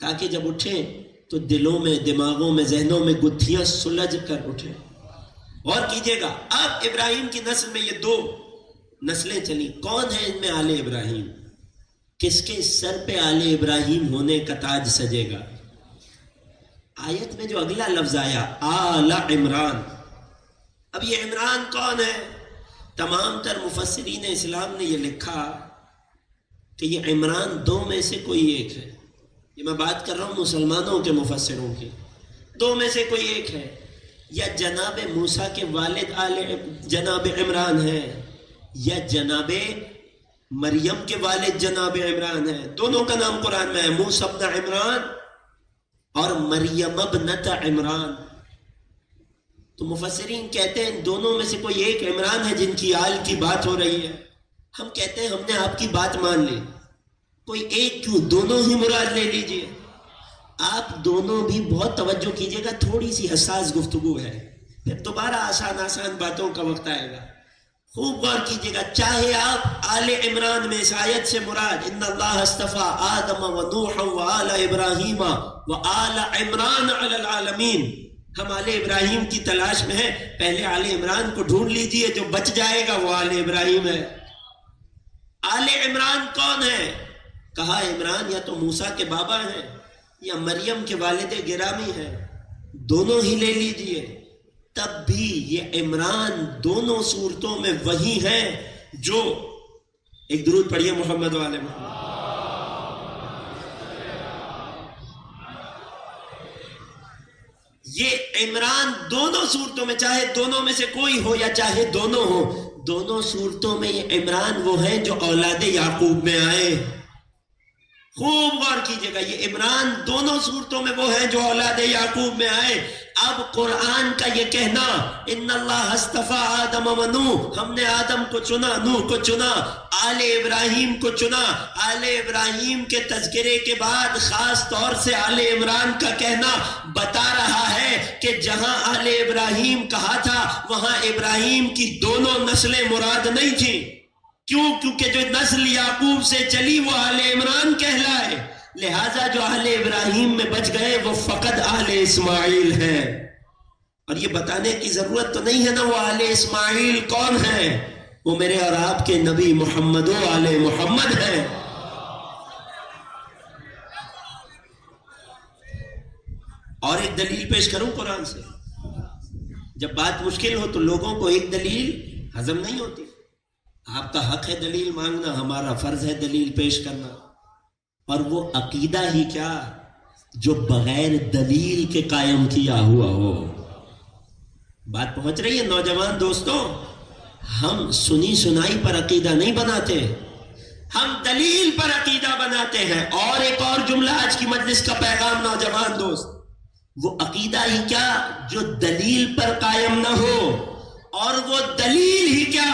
تاکہ جب اٹھیں تو دلوں میں، دماغوں میں، ذہنوں میں گتھیاں سلجھ کر اٹھیں۔ غور کیجئے گا، اب ابراہیم کی نسل میں یہ دو نسلیں چلی، کون ہیں ان میں آل ابراہیم؟ کس کے سر پہ آل ابراہیم ہونے کا تاج سجے گا؟ آیت میں جو اگلا لفظ آیا آل عمران، اب یہ عمران کون ہے؟ تمام تر مفسرین اسلام نے یہ لکھا کہ یہ عمران دو میں سے کوئی ایک ہے۔ یہ میں بات کر رہا ہوں مسلمانوں کے مفسروں کی، دو میں سے کوئی ایک ہے، یا جناب موسیٰ کے والد جناب عمران ہے، یا جناب مریم کے والد جناب عمران ہے۔ دونوں کا نام قرآن میں ہے، موسیٰ ابن عمران اور مریم ابنت عمران۔ تو مفسرین کہتے ہیں دونوں میں سے کوئی ایک عمران ہے جن کی آل کی بات ہو رہی ہے۔ ہم کہتے ہیں ہم نے آپ کی بات مان لی، کوئی ایک کیوں، دونوں ہی مراد لے لیجئے۔ آپ دونوں بھی بہت توجہ کیجئے گا، تھوڑی سی حساس گفتگو ہے، پھر دوبارہ آسان باتوں کا وقت آئے گا، خوب غور کیجئے گا۔ چاہے آپ آل عمران میں اس آیت سے مراد ان اللہ اصطفیٰ آدم و نوح و آل ابراہیم و آل عمران علی العالمین، ہم آل ابراہیم کی تلاش میں ہیں، پہلے آل عمران کو ڈھونڈ لیجئے، جو بچ جائے گا وہ آل ابراہیم ہے۔ آل عمران کون ہے؟ کہا عمران یا تو موسیٰ کے بابا ہیں یا مریم کے والد گرامی ہیں، دونوں ہی لے لیجئے، تب بھی یہ عمران دونوں صورتوں میں وہی ہیں جو، ایک درود پڑھیے محمد والے محمد۔ یہ عمران دونوں صورتوں میں، چاہے دونوں میں سے کوئی ہو یا چاہے دونوں ہو، دونوں صورتوں میں یہ عمران وہ ہیں جو اولاد یعقوب میں آئے۔ خوب غور کیجئے گا، یہ عمران دونوں صورتوں میں وہ ہیں جو اولاد یعقوب میں آئے۔ اب قرآن کا یہ کہنا ان اللہ اصطفیٰ آدم و نوح، ہم نے آدم کو چنا، نوح کو چنا، آل ابراہیم کو چنا، آل ابراہیم کے تذکرے کے بعد خاص طور سے آل عمران کا کہنا بتا رہا ہے کہ جہاں آل ابراہیم کہا تھا وہاں ابراہیم کی دونوں نسلیں مراد نہیں تھیں۔ کیوں؟ کیونکہ جو نسل یعقوب سے چلی وہ آل عمران کہلائے، لہٰذا جو آل ابراہیم میں بچ گئے وہ فقط آل اسماعیل ہیں۔ اور یہ بتانے کی ضرورت تو نہیں ہے نا وہ آل اسماعیل کون ہیں، وہ میرے اور آپ کے نبی محمد و آل محمد ہیں۔ اور ایک دلیل پیش کروں قرآن سے، جب بات مشکل ہو تو لوگوں کو ایک دلیل ہضم نہیں ہوتی۔ آپ کا حق ہے دلیل مانگنا، ہمارا فرض ہے دلیل پیش کرنا، اور وہ عقیدہ ہی کیا جو بغیر دلیل کے قائم کیا ہوا ہو۔ بات پہنچ رہی ہے نوجوان دوستوں؟ ہم سنی سنائی پر عقیدہ نہیں بناتے، ہم دلیل پر عقیدہ بناتے ہیں۔ اور ایک اور جملہ آج کی مجلس کا پیغام نوجوان دوست، وہ عقیدہ ہی کیا جو دلیل پر قائم نہ ہو، اور وہ دلیل ہی کیا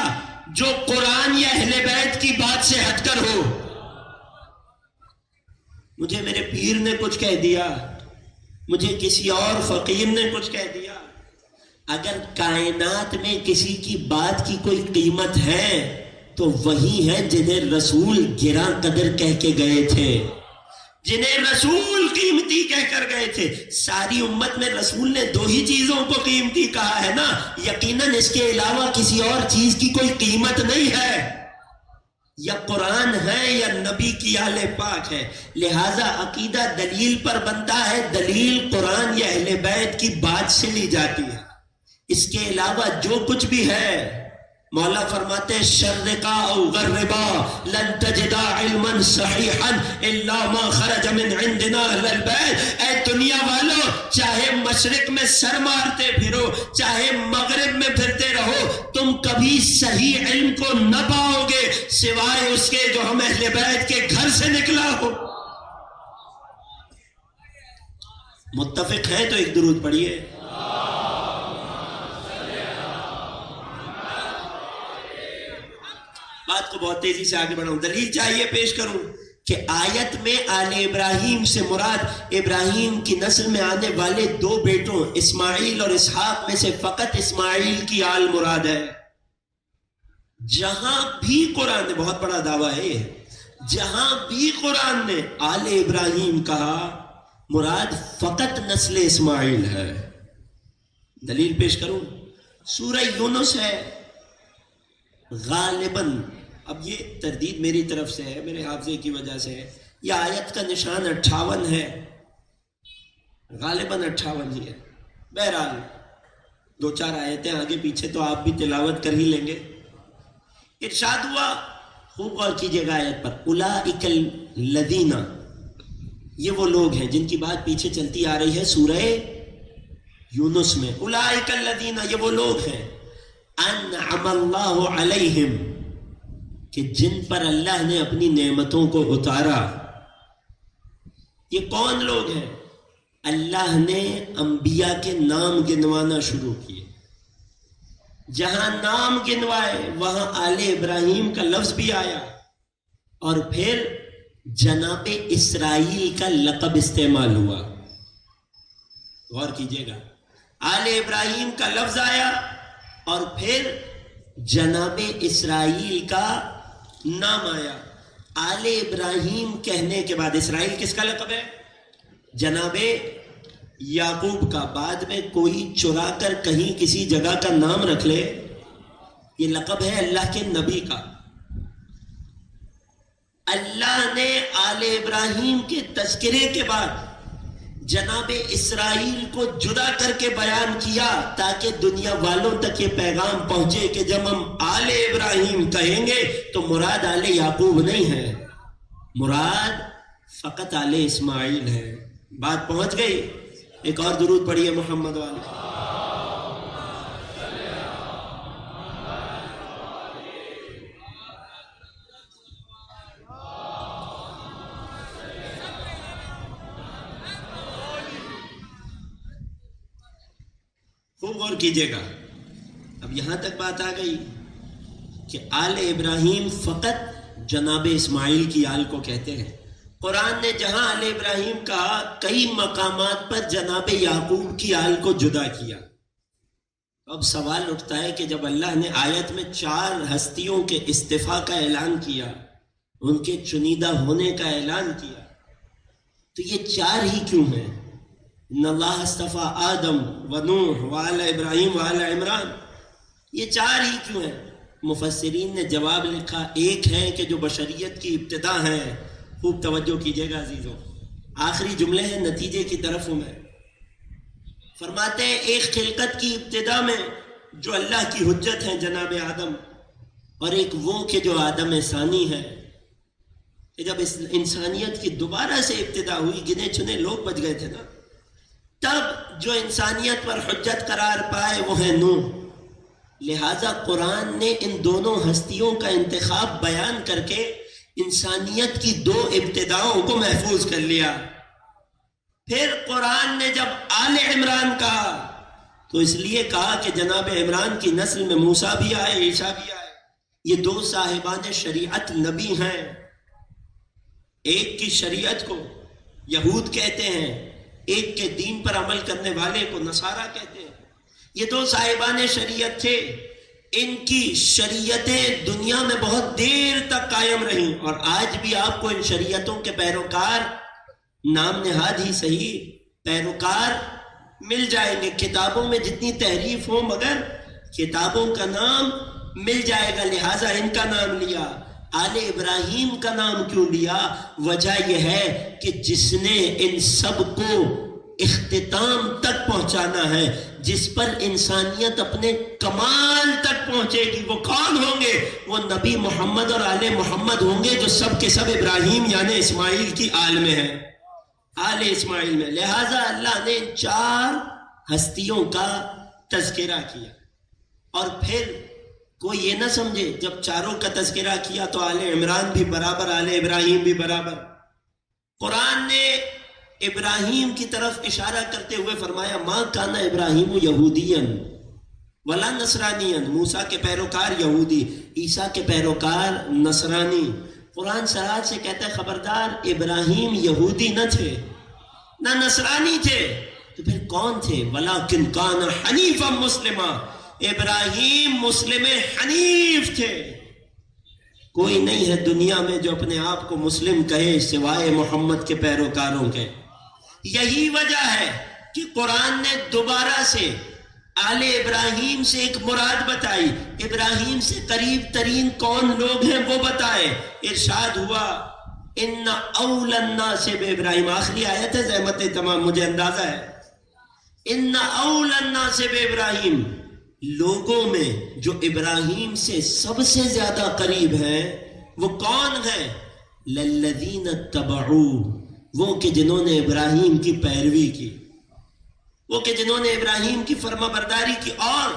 جو قرآن یا اہل بیت کی بات سے ہٹ کر ہو. مجھے میرے پیر نے کچھ کہہ دیا، مجھے کسی اور فقیر نے کچھ کہہ دیا. اگر کائنات میں کسی کی بات کی کوئی قیمت ہے تو وہی ہے جنہیں رسول گراں قدر کہہ کے گئے تھے، جنہیں رسول قیمتی کہہ کر گئے تھے. ساری امت میں رسول نے دو ہی چیزوں کو قیمتی کہا ہے نا، یقیناً اس کے علاوہ کسی اور چیز کی کوئی قیمت نہیں ہے. یا قرآن ہے یا نبی کی آل پاک ہے. لہذا عقیدہ دلیل پر بنتا ہے، دلیل قرآن یا اہل بیت کی بات سے لی جاتی ہے. اس کے علاوہ جو کچھ بھی ہے، مولا فرماتے شرقا او غربا لن تجدا علما صحیحا الا ما خرج من عندنا اہل البیت. اے دنیا والو، چاہے مشرق میں سر مارتے پھرو، چاہے مغرب میں پھرتے رہو، تم کبھی صحیح علم کو نہ پاؤ گے سوائے اس کے جو ہم اہل بیت کے گھر سے نکلا ہو. متفق ہیں تو ایک درود پڑھیے. بات کو بہت تیزی سے آگے بڑھاؤں، دلیل چاہیے پیش کروں کہ آیت میں آل ابراہیم سے مراد ابراہیم کی نسل میں آنے والے دو بیٹوں اسماعیل اور اسحاق میں سے فقط اسماعیل کی آل مراد ہے. جہاں بھی قرآن نے، بہت بڑا دعویٰ ہے یہ، جہاں بھی قرآن نے آل ابراہیم کہا مراد فقط نسل اسماعیل ہے. دلیل پیش کروں، سورہ یونس ہے غالباً، اب یہ تردید میری طرف سے ہے، میرے حافظے کی وجہ سے ہے، یہ آیت کا نشان 58 ہے، غالباً 58 ہی ہے. بہرحال دو چار آیتیں آگے پیچھے تو آپ بھی تلاوت کر ہی لیں گے. ارشاد ہوا، خوب غور کیجیے گا آیت پر، اولئک الذین، یہ وہ لوگ ہیں جن کی بات پیچھے چلتی آ رہی ہے سورہ یونس میں. اولئک الذین، یہ وہ لوگ ہیں انعم اللہ علیہم، کہ جن پر اللہ نے اپنی نعمتوں کو اتارا. یہ کون لوگ ہیں؟ اللہ نے انبیاء کے نام گنوانا شروع کیے. جہاں نام گنوائے وہاں آل ابراہیم کا لفظ بھی آیا، اور پھر جناب اسرائیل کا لقب استعمال ہوا. غور کیجیے گا، آل ابراہیم کا لفظ آیا اور پھر جناب اسرائیل کا نام آیا. آل ابراہیم کہنے کے بعد اسرائیل کس کا لقب ہے؟ جناب یعقوب کا. بعد میں کوئی چرا کر کہیں کسی جگہ کا نام رکھ لے، یہ لقب ہے اللہ کے نبی کا. اللہ نے آل ابراہیم کے تذکرے کے بعد جناب اسرائیل کو جدا کر کے بیان کیا تاکہ دنیا والوں تک یہ پیغام پہنچے کہ جب ہم آل ابراہیم کہیں گے تو مراد آل یعقوب نہیں ہے، مراد فقط آل اسماعیل ہے. بات پہنچ گئی. ایک اور درود پڑھیے محمد والے. خوب غور کیجیے گا. اب یہاں تک بات آ گئی کہ آل ابراہیم فقط جناب اسماعیل کی آل کو کہتے ہیں. قرآن نے جہاں آل ابراہیم کہا، کئی مقامات پر جناب یعقوب کی آل کو جدا کیا. اب سوال اٹھتا ہے کہ جب اللہ نے آیت میں 4 ہستیوں کے استعفاء کا اعلان کیا، ان کے چنیدہ ہونے کا اعلان کیا، تو یہ 4 ہی کیوں ہیں؟ ان اللہ اصطفیٰ آدم و نوح و آل ابراہیم و آل عمران، یہ 4 ہی کیوں ہیں؟ مفسرین نے جواب لکھا، ایک ہے کہ جو بشریت کی ابتدا ہے. خوب توجہ کیجیے گا عزیزوں، آخری جملے ہیں، نتیجے کی طرف ہوں میں. فرماتے ہیں ایک خلقت کی ابتدا میں جو اللہ کی حجت ہے جناب آدم، اور ایک وہ کہ جو آدم ثانی ہے، کہ جب اس انسانیت کی دوبارہ سے ابتدا ہوئی، گنے چنے لوگ بچ گئے تھے نا، تب جو انسانیت پر حجت قرار پائے وہ ہے نوح. لہذا قرآن نے ان دونوں ہستیوں کا انتخاب بیان کر کے انسانیت کی 2 ابتداؤں کو محفوظ کر لیا. پھر قرآن نے جب آل عمران کہا تو اس لیے کہا کہ جناب عمران کی نسل میں موسیٰ بھی آئے، عیسیٰ بھی آئے. یہ دو صاحبان شریعت نبی ہیں. ایک کی شریعت کو یہود کہتے ہیں، ایک کے دین پر عمل کرنے والے کو نصارہ کہتے ہیں. یہ دو صاحبان شریعت تھے. ان کی شریعتیں دنیا میں بہت دیر تک قائم رہیں، اور آج بھی آپ کو ان شریعتوں کے پیروکار، نام نہاد ہی صحیح، پیروکار مل جائیں گے. کتابوں میں جتنی تحریف ہو مگر کتابوں کا نام مل جائے گا. لہٰذا ان کا نام لیا. آل ابراہیم کا نام کیوں لیا؟ وجہ یہ ہے کہ جس نے ان سب کو اختتام تک پہنچانا ہے، جس پر انسانیت اپنے کمال تک پہنچے گی، وہ کون ہوں گے؟ وہ نبی محمد اور آل محمد ہوں گے، جو سب کے سب ابراہیم یعنی اسماعیل کی آل میں ہیں، آل اسماعیل میں. لہٰذا اللہ نے ان چار ہستیوں کا تذکرہ کیا. اور پھر کوئی یہ نہ سمجھے جب چاروں کا تذکرہ کیا تو آل عمران بھی برابر، آل ابراہیم بھی برابر. قرآن نے ابراہیم کی طرف اشارہ کرتے ہوئے فرمایا ما کان ابراہیم یہودین ولا نصرانین. موسیٰ کے پیروکار یہودی، عیسیٰ کے پیروکار نصرانی. قرآن سراحت سے کہتا ہے خبردار، ابراہیم یہودی نہ تھے نہ نصرانی تھے. تو پھر کون تھے؟ ولیکن کان حنیفا مسلما. ابراہیم مسلم حنیف تھے. کوئی نہیں ہے دنیا میں جو اپنے آپ کو مسلم کہے سوائے محمد کے پیروکاروں کے. یہی وجہ ہے کہ قرآن نے دوبارہ سے آل ابراہیم سے ایک مراد بتائی. ابراہیم سے قریب ترین کون لوگ ہیں وہ بتائے. ارشاد ہوا ان اول الناس بابراہیم. آخری آیت ہے زحمت تمام، مجھے اندازہ ہے. ان اول الناس بابراہیم، لوگوں میں جو ابراہیم سے سب سے زیادہ قریب ہیں وہ کون ہیں؟ للذین اتبعوا، وہ کہ جنہوں نے ابراہیم کی پیروی کی، وہ کہ جنہوں نے ابراہیم کی فرما برداری کی. اور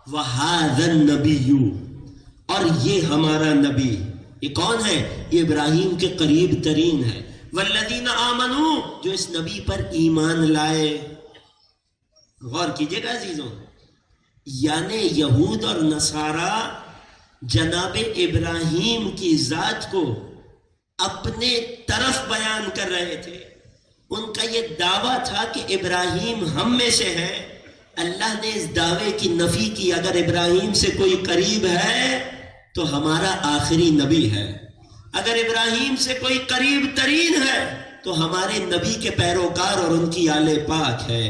وَهَذَا النَّبِيُّ، اور یہ ہمارا نبی. یہ کون ہے؟ یہ ابراہیم کے قریب ترین ہے. وَالَّذِينَ آمَنُوا، جو اس نبی پر ایمان لائے. غور کیجئے گا عزیزوں، یعنی یہود اور نصارہ جناب ابراہیم کی ذات کو اپنے طرف بیان کر رہے تھے. ان کا یہ دعویٰ تھا کہ ابراہیم ہم میں سے ہے. اللہ نے اس دعوے کی نفی کی. اگر ابراہیم سے کوئی قریب ہے تو ہمارا آخری نبی ہے. اگر ابراہیم سے کوئی قریب ترین ہے تو ہمارے نبی کے پیروکار اور ان کی آل پاک ہے.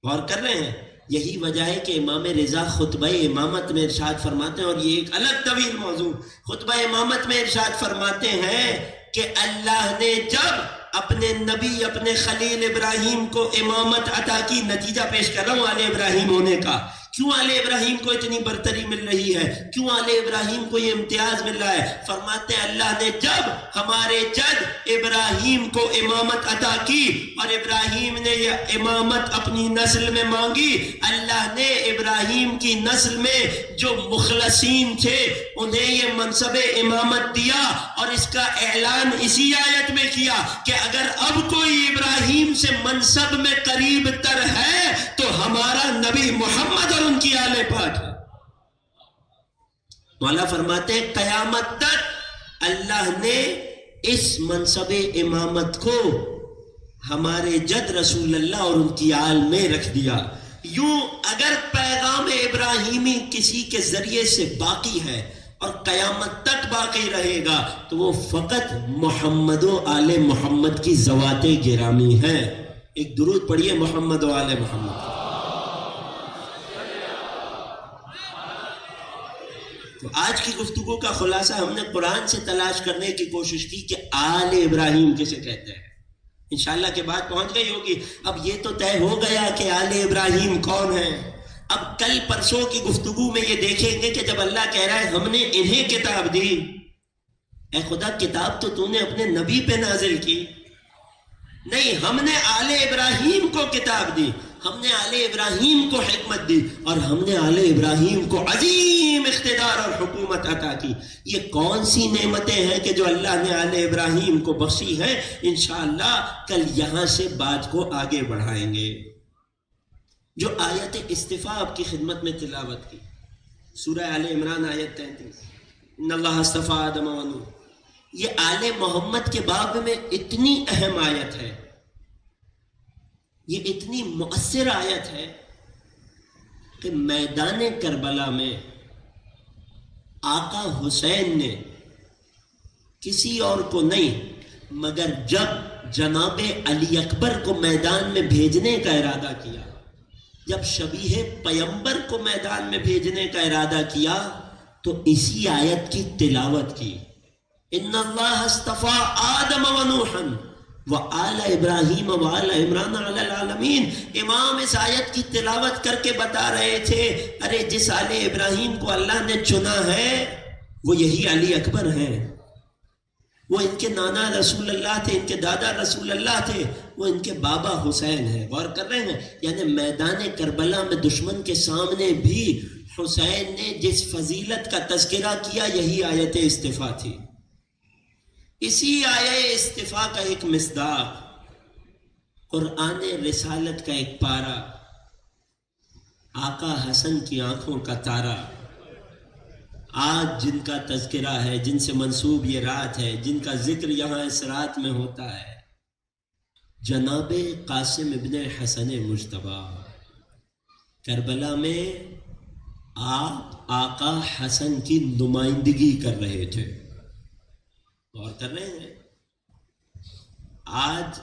غور کر رہے ہیں؟ یہی وجہ ہے کہ امام رضا خطبہ امامت میں ارشاد فرماتے ہیں، اور یہ ایک الگ طویل موضوع، خطبہ امامت میں ارشاد فرماتے ہیں کہ اللہ نے جب اپنے نبی اپنے خلیل ابراہیم کو امامت عطا کی، نتیجہ پیش کر رہا ہوں آل ابراہیم ہونے کا. کیوں آل ابراہیم کو اتنی برتری مل رہی ہے؟ کیوں آل ابراہیم کو یہ امتیاز مل رہا ہے؟ فرماتے ہیں اللہ نے جب ہمارے جد ابراہیم کو امامت عطا کی اور ابراہیم نے یہ امامت اپنی نسل میں مانگی، اللہ نے ابراہیم کی نسل میں جو مخلصین تھے انہیں یہ منصب امامت دیا. اور اس کا اعلان اسی آیت میں کیا کہ اگر اب کوئی ابراہیم سے منصب میں قریب تر ہے تو ہمارا نبی محمد اور ان کی آل پاک ہے. مولا فرماتے ہیں قیامت تک اللہ نے اس منصب امامت کو ہمارے جد رسول اللہ اور ان کی آل میں رکھ دیا. یوں اگر پیغام ابراہیمی کسی کے ذریعے سے باقی ہے اور قیامت تک باقی رہے گا تو وہ فقط محمد و آل محمد کی ذوات گرامی ہے. ایک درود پڑھیے محمد و آل محمد. تو آج کی گفتگو کا خلاصہ ہم نے قرآن سے تلاش کرنے کی کوشش کی کہ آل ابراہیم کسے کہتے ہیں. انشاءاللہ کے بعد پہنچ گئی ہوگی. اب یہ تو طے ہو گیا کہ آل ابراہیم کون ہے. اب کل پرسوں کی گفتگو میں یہ دیکھیں گے کہ جب اللہ کہہ رہا ہے ہم نے انہیں کتاب دی، اے خدا کتاب تو نے اپنے نبی پہ نازل کی. نہیں، ہم نے آل ابراہیم کو کتاب دی، ہم نے آل ابراہیم کو حکمت دی، اور ہم نے آل ابراہیم کو عظیم اقتدار اور حکومت عطا کی. یہ کون سی نعمتیں ہیں کہ جو اللہ نے آل ابراہیم کو بخشی ہیں؟ انشاءاللہ کل یہاں سے بات کو آگے بڑھائیں گے. جو آیت استفاء آپ کی خدمت میں تلاوت کی، سورہ آل عمران آیت 33، ان اللہ اصطفیٰ آدم و نوح، یہ آل محمد کے باب میں اتنی اہم آیت ہے، یہ اتنی مؤثر آیت ہے کہ میدان کربلا میں آقا حسین نے کسی اور کو نہیں مگر جب جناب علی اکبر کو میدان میں بھیجنے کا ارادہ کیا، جب شبیہ پیمبر کو میدان میں بھیجنے کا ارادہ کیا تو اسی آیت کی تلاوت کی، ان اللہ اصطفیٰ آدم و نوحا وآل ابراہیم وآل عمران علی العالمین۔ امام اس آیت کی تلاوت کر کے بتا رہے تھے ارے جس آل ابراہیم کو اللہ نے چنا ہے وہ یہی علی اکبر ہیں، وہ ان کے نانا رسول اللہ تھے، ان کے دادا رسول اللہ تھے، وہ ان کے بابا حسین ہیں۔ غور کر رہے ہیں، یعنی میدان کربلا میں دشمن کے سامنے بھی حسین نے جس فضیلت کا تذکرہ کیا یہی آیت استفا تھی۔ اسی آیت استفا کا ایک مصداق قرآن رسالت کا ایک پارہ، آقا حسن کی آنکھوں کا تارہ، آج جن کا تذکرہ ہے، جن سے منسوب یہ رات ہے، جن کا ذکر یہاں اس رات میں ہوتا ہے، جناب قاسم ابن حسن مجتبیٰ۔ کربلا میں آپ آقا حسن کی نمائندگی کر رہے تھے، غور کر رہے ہیں۔ آج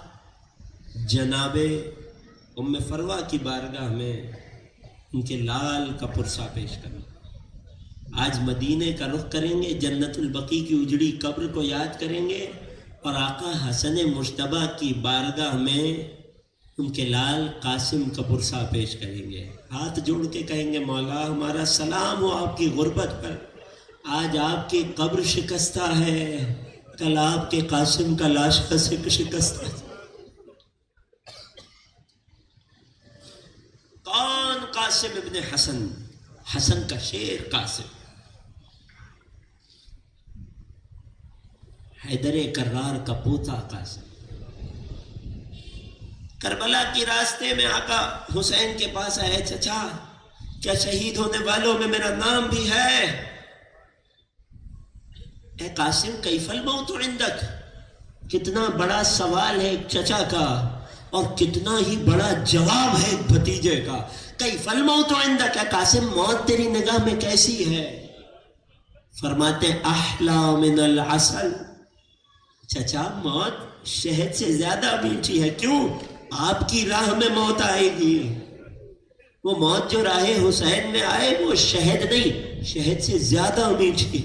جناب ام فروہ کی بارگاہ میں ان کے لال کا پرسہ پیش کرنا، آج مدینے کا رخ کریں گے، جنت البقیع کی اجڑی قبر کو یاد کریں گے اور آقا حسن مجتبیٰ کی بارگاہ میں ان کے لال قاسم کا پرسہ پیش کریں گے، ہاتھ جوڑ کے کہیں گے مولا ہمارا سلام ہو آپ کی غربت پر، آج آپ کی قبر شکستہ ہے، کل آپ کے قاسم کا لاشا شکستہ ہے۔ کون؟ قاسم ابن حسن، حسن کا شیر قاسم، حیدر کرار کا پوتا قاسم۔ کربلا کی راستے میں آقا حسین کے پاس آئے، چچا کیا شہید ہونے والوں میں میرا نام بھی ہے؟ اے قاسم کیف الموت عندک، کتنا بڑا سوال ہے ایک چچا کا اور کتنا ہی بڑا جواب ہے ایک بھتیجے کا۔ کیف الموت عندک، اے قاسم موت تیری نگاہ میں کیسی ہے؟ فرماتے احلا من العسل، چچا موت شہد سے زیادہ میٹھی ہے۔ کیوں؟ آپ کی راہ میں موت آئے گی، وہ موت جو راہ حسین میں آئے وہ شہد نہیں، شہد سے زیادہ میٹھی۔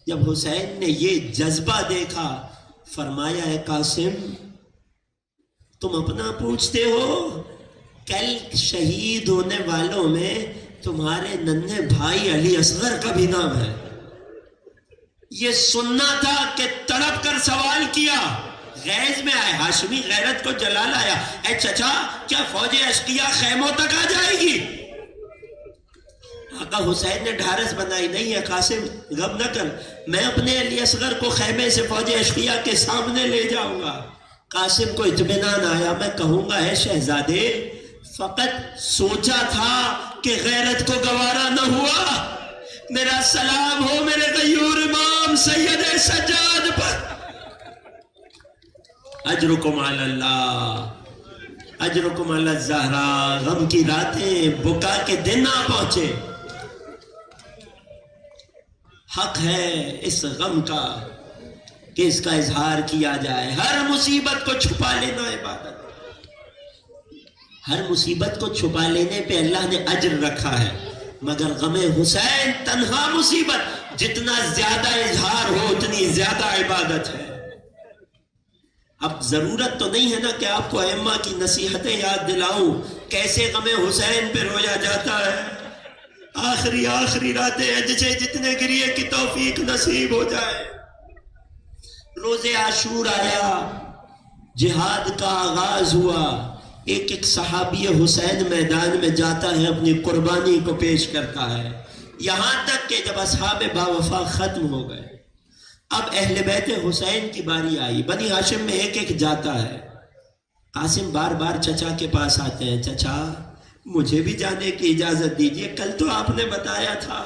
جب حسین نے یہ جذبہ دیکھا فرمایا ہے قاسم تم اپنا پوچھتے ہو، کل شہید ہونے والوں میں تمہارے ننھے بھائی علی اصغر کا بھی نام ہے۔ یہ سننا تھا کہ تڑپ کر سوال کیا، غیظ میں آئے، ہاشمی غیرت کو جلا لایا، اے چچا کیا فوج اشقیاء خیموں تک آ جائے گی؟ آقا حسین نے ڈھارس بنائی، نہیں ہے قاسم غم نہ کر، میں اپنے علی اصغر کو خیمے سے فوج اشقیاء کے سامنے لے جاؤں گا۔ قاسم کو اطمینان آیا، میں کہوں گا اے شہزادے فقط سوچا تھا کہ غیرت کو گوارا نہ ہوا، میرا سلام ہو میرے غیور امام سید سجاد پر، اجرکم علی اللہ، اجرکم علی الزہرا۔ غم کی راتیں بکا کے دن آ پہنچے، حق ہے اس غم کا کہ اس کا اظہار کیا جائے۔ ہر مصیبت کو چھپا لینا عبادت، ہر مصیبت کو چھپا لینے پہ اللہ نے اجر رکھا ہے، مگر غم حسین تنہا مصیبت، جتنا زیادہ اظہار ہو اتنی زیادہ عبادت ہے۔ اب ضرورت تو نہیں ہے نا کہ آپ کو ائمہ کی نصیحتیں یاد دلاؤں کیسے غم حسین پہ رویا جاتا ہے، آخری راتیں ہیں جسے جتنے گریے کی توفیق نصیب ہو جائے۔ روز عاشور آیا، جہاد کا آغاز ہوا، ایک ایک صحابی حسین میدان میں جاتا ہے، اپنی قربانی کو پیش کرتا ہے، یہاں تک کہ جب اصحاب باوفا ختم ہو گئے، اب اہل بیت حسین کی باری آئی، بنی ہاشم میں ایک ایک جاتا ہے۔ قاسم بار بار چچا کے پاس آتے ہیں، چچا مجھے بھی جانے کی اجازت دیجئے، کل تو آپ نے بتایا تھا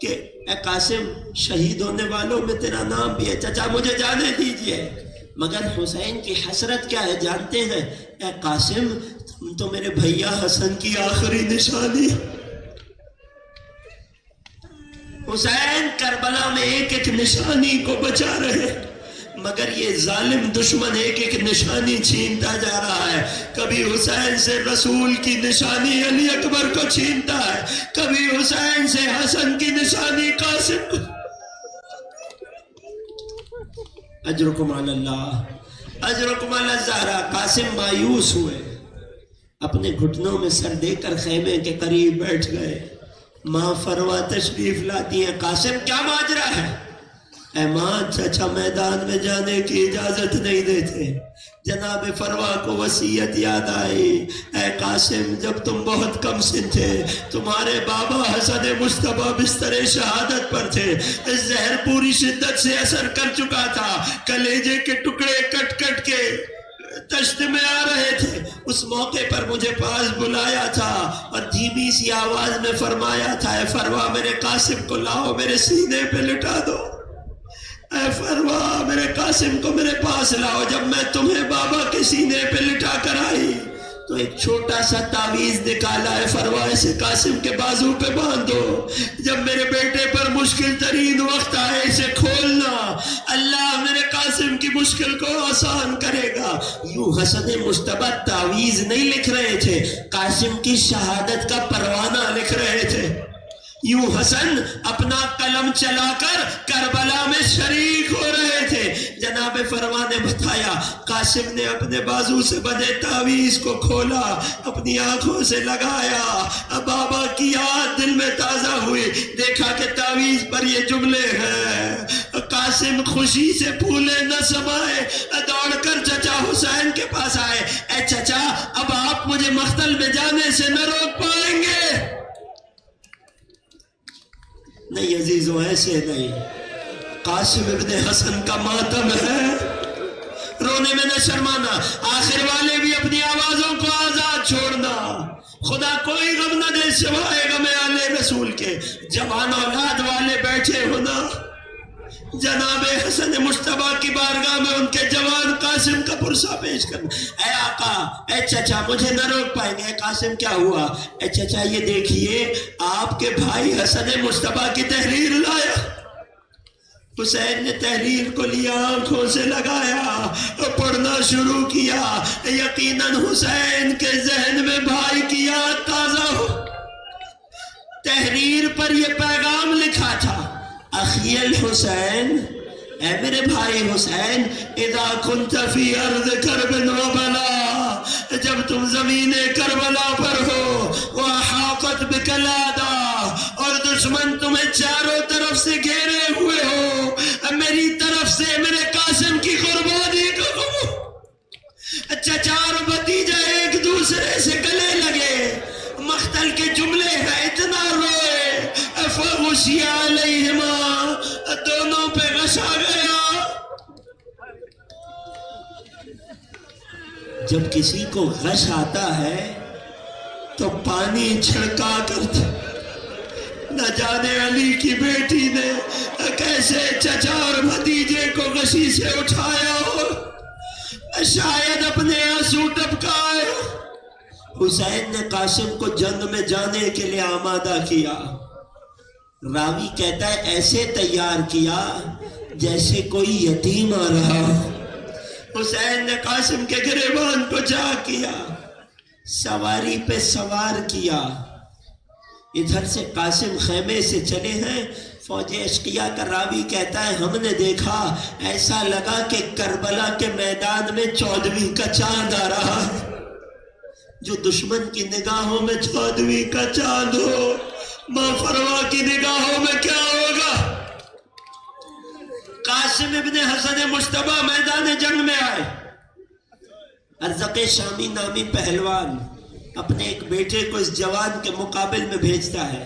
کہ اے قاسم شہید ہونے والوں میں تیرا نام بھی ہے، چچا مجھے جانے دیجئے۔ مگر حسین کی حسرت کیا ہے جانتے ہیں؟ اے قاسم تم تو میرے بھیا حسن کی آخری نشانی۔ حسین کربلا میں ایک ایک نشانی کو بچا رہے، مگر یہ ظالم دشمن ایک ایک نشانی چھینتا جا رہا ہے۔ کبھی حسین سے رسول کی نشانی علی اکبر کو چھینتا ہے، کبھی حسین سے حسن کی نشانی قاسم کو۔ اجرکم علی اللہ، اجرکم علی الزہرا۔ قاسم مایوس ہوئے، اپنے گھٹنوں میں سر دے کر خیمے کے قریب بیٹھ گئے۔ ماں فروا تشریف لاتی ہیں۔ قاسم کیا ماجرا ہے؟ اے ماں چچا میدان میں جانے کی اجازت نہیں دیتے۔ جناب فروا کو وصیت یاد آئی۔ اے قاسم جب تم بہت کم سن تھے تمہارے بابا حسن مصطفیٰ بستر شہادت پر تھے، زہر پوری شدت سے اثر کر چکا تھا، کلیجے کے ٹکڑے کٹ کٹ کے دشت میں آ رہے تھے۔ اس موقع پر مجھے پاس بلایا تھا اور دھیمی سی آواز میں فرمایا تھا اے فروا میرے قاسم کو لاؤ میرے سینے پہ لٹا دو، اے فروا میرے قاسم کو میرے پاس لاؤ۔ جب میں تمہیں بابا کے سینے پہ لٹا کر آئی تو ایک چھوٹا سا تعویذ نکالا، اے فروا اسے قاسم کے بازو پہ باندھو، جب میرے بیٹے پر مشکل ترین وقت آئے اسے کھولنا، اللہ میرے قاسم کی مشکل کو آسان کرے گا۔ یوں حسن مصطفیٰ تعویذ نہیں لکھ رہے تھے، قاسم کی شہادت کا پروانہ لکھ رہے تھے۔ یوں حسن اپنا قلم چلا کر کربلا میں شریک ہو رہے تھے۔ جناب فرما نے بتایا، قاسم نے اپنے بازو سے بندھے تعویذ کو کھولا، اپنی آنکھوں سے لگایا، بابا کی یاد دل میں تازہ ہوئی، دیکھا کہ تعویذ پر یہ جملے ہیں۔ قاسم خوشی سے پھولے نہ سمائے، دوڑ کر چچا حسین کے پاس آئے، اے چچا اب آپ مجھے مقتل میں جانے سے نہ روک پائیں گے؟ نہیں عزیزوں ایسے نہیں، قاسم ابن حسن کا ماتم ہے، رونے میں نہ شرمانا، آخر والے بھی اپنی آوازوں کو آزاد چھوڑنا، خدا کوئی غم نہ دے سوائے غم آل رسول کے۔ جوان اولاد والے بیٹھے ہونا، جناب حسن مصطفیٰ کی بارگاہ میں ان کے جوان قاسم کا پرسہ پیش کرنا، اے آقا اے چچا مجھے نہ روک پائیں گے۔ اے قاسم کیا ہوا؟ اے چچا یہ دیکھیے آپ کے بھائی حسن مصطفیٰ کی تحریر لایا۔ حسین نے تحریر کو لیا، آنکھوں سے لگایا، پڑھنا شروع کیا۔ یقیناً حسین کے ذہن میں بھائی کی یاد تازہ ہو۔ تحریر پر یہ پیغام لکھا تھا، اخی الحسین، اے میرے بھائی حسین، اذا کنت فی ارض کرب وبلا، جب تم زمین کربلا پر ہو، وحاقت بک الاعداء، اور دشمن تمہیں چاروں طرف سے گھیرے ہوئے ہو، میری طرف سے میرے قاسم کی قربانی کو چچا اور بھتیجا ایک دوسرے سے گلے لگے، مقتل کے جملے ہیں، اتنا روئے، فغشی علیہما، دونوں پہ غشا گیا۔ جب کسی کو غش آتا ہے تو پانی چھڑکا کرتا، نہ جانے علی کی بیٹی نے کیسے چچا اور بھتیجے کو غشی سے اٹھایا ہو، شاید اپنے آنسو ٹپکائے۔ حسین نے قاسم کو جنگ میں جانے کے لیے آمادہ کیا، راوی کہتا ہے ایسے تیار کیا جیسے کوئی یتیم آ رہا ہو۔ حسین نے قاسم کے گریبان کو جا کیا، سواری پہ سوار کیا، ادھر سے قاسم خیمے سے چلے ہیں۔ فوج اشقیاء کا راوی کہتا ہے ہم نے دیکھا ایسا لگا کہ کربلا کے میدان میں 14ویں کا چاند آ رہا ہے۔ جو دشمن کی نگاہوں میں 14ویں کا چاند ہو، ماں فروا کی نگاہوں میں کیا ہوگا؟ قاسم ابن حسن مصطفیٰ میدان جنگ میں آئے۔ ارزق شامی نامی پہلوان اپنے ایک بیٹے کو اس جوان کے مقابل میں بھیجتا ہے،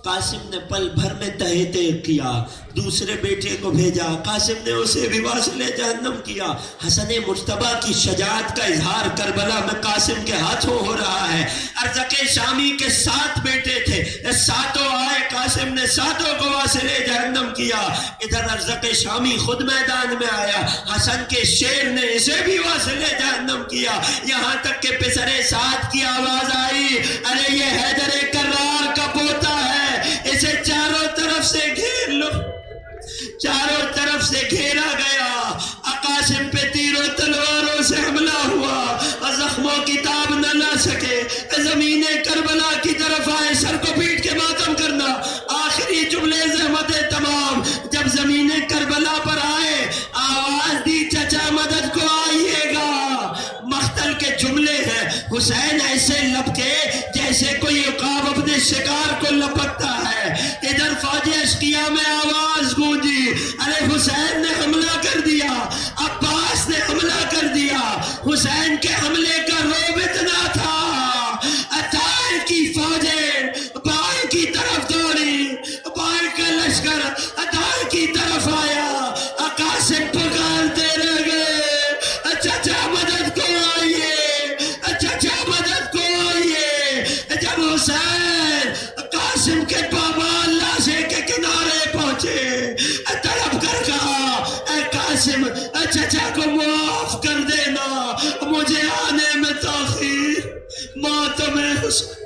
قاسم نے پل بھر میں تہتے کیا، دوسرے بیٹے کو بھیجا، قاسم نے اسے بھی واصل جہنم کیا۔ حسن مجتبیٰ کی شجاعت کا اظہار کربلا میں قاسم کے ہاتھوں ہو رہا ہے۔ ارزق شامی کے 7 بیٹے تھے، ساتوں آئے، قاسم نے ساتوں کو واصل جہنم کیا۔ ادھر ارزق شامی خود میدان میں آیا، حسن کے شیر نے اسے بھی واصل جہنم کیا، یہاں تک کہ پسر سعد کی آواز آئی، ارے یہ حیدر کرار کا پوتا ہے، اسے چاروں طرف سے گھیر لو۔ چاروں طرف سے گھیرا گیا، قاسم پہ تیروں تلواروں سے حملہ ہوا، زخموں کی تاب نہ لا سکے، زمین کربلا کی طرف آئے، سر کو پیٹ کے ماتم کرنا۔ آخری جملے زحمت تمام، جب زمین کربلا پر آئے، آواز دی چچا مدد کو آئیے گا۔ مقتل کے جملے ہیں، حسین ایسے لپکے جیسے کوئی عقاب اپنے شکار کو لپکتا ہے۔ ادھر فوج اشقیاء میں آواز گونجی، ارے حسین نے حملہ کر دیا، عباس نے حملہ کر دیا۔ حسین کے حملے کا روب اتنا تھا، دائیں کی فوجیں بائیں کی طرف دوڑی، بائیں کا لشکر دائیں کی طرف آیا، قاسم پکارتے رہ گئے، چچا مدد کو آئیے، چچا مدد کو آئیے۔ جب حسین قاسم کے پامال لاشے کے کنارے پہنچے، تڑپ کر کہا، اے قاسم چچا کو معاف کر دینا، مجھے آنے میں تاخیر، ماتم حسین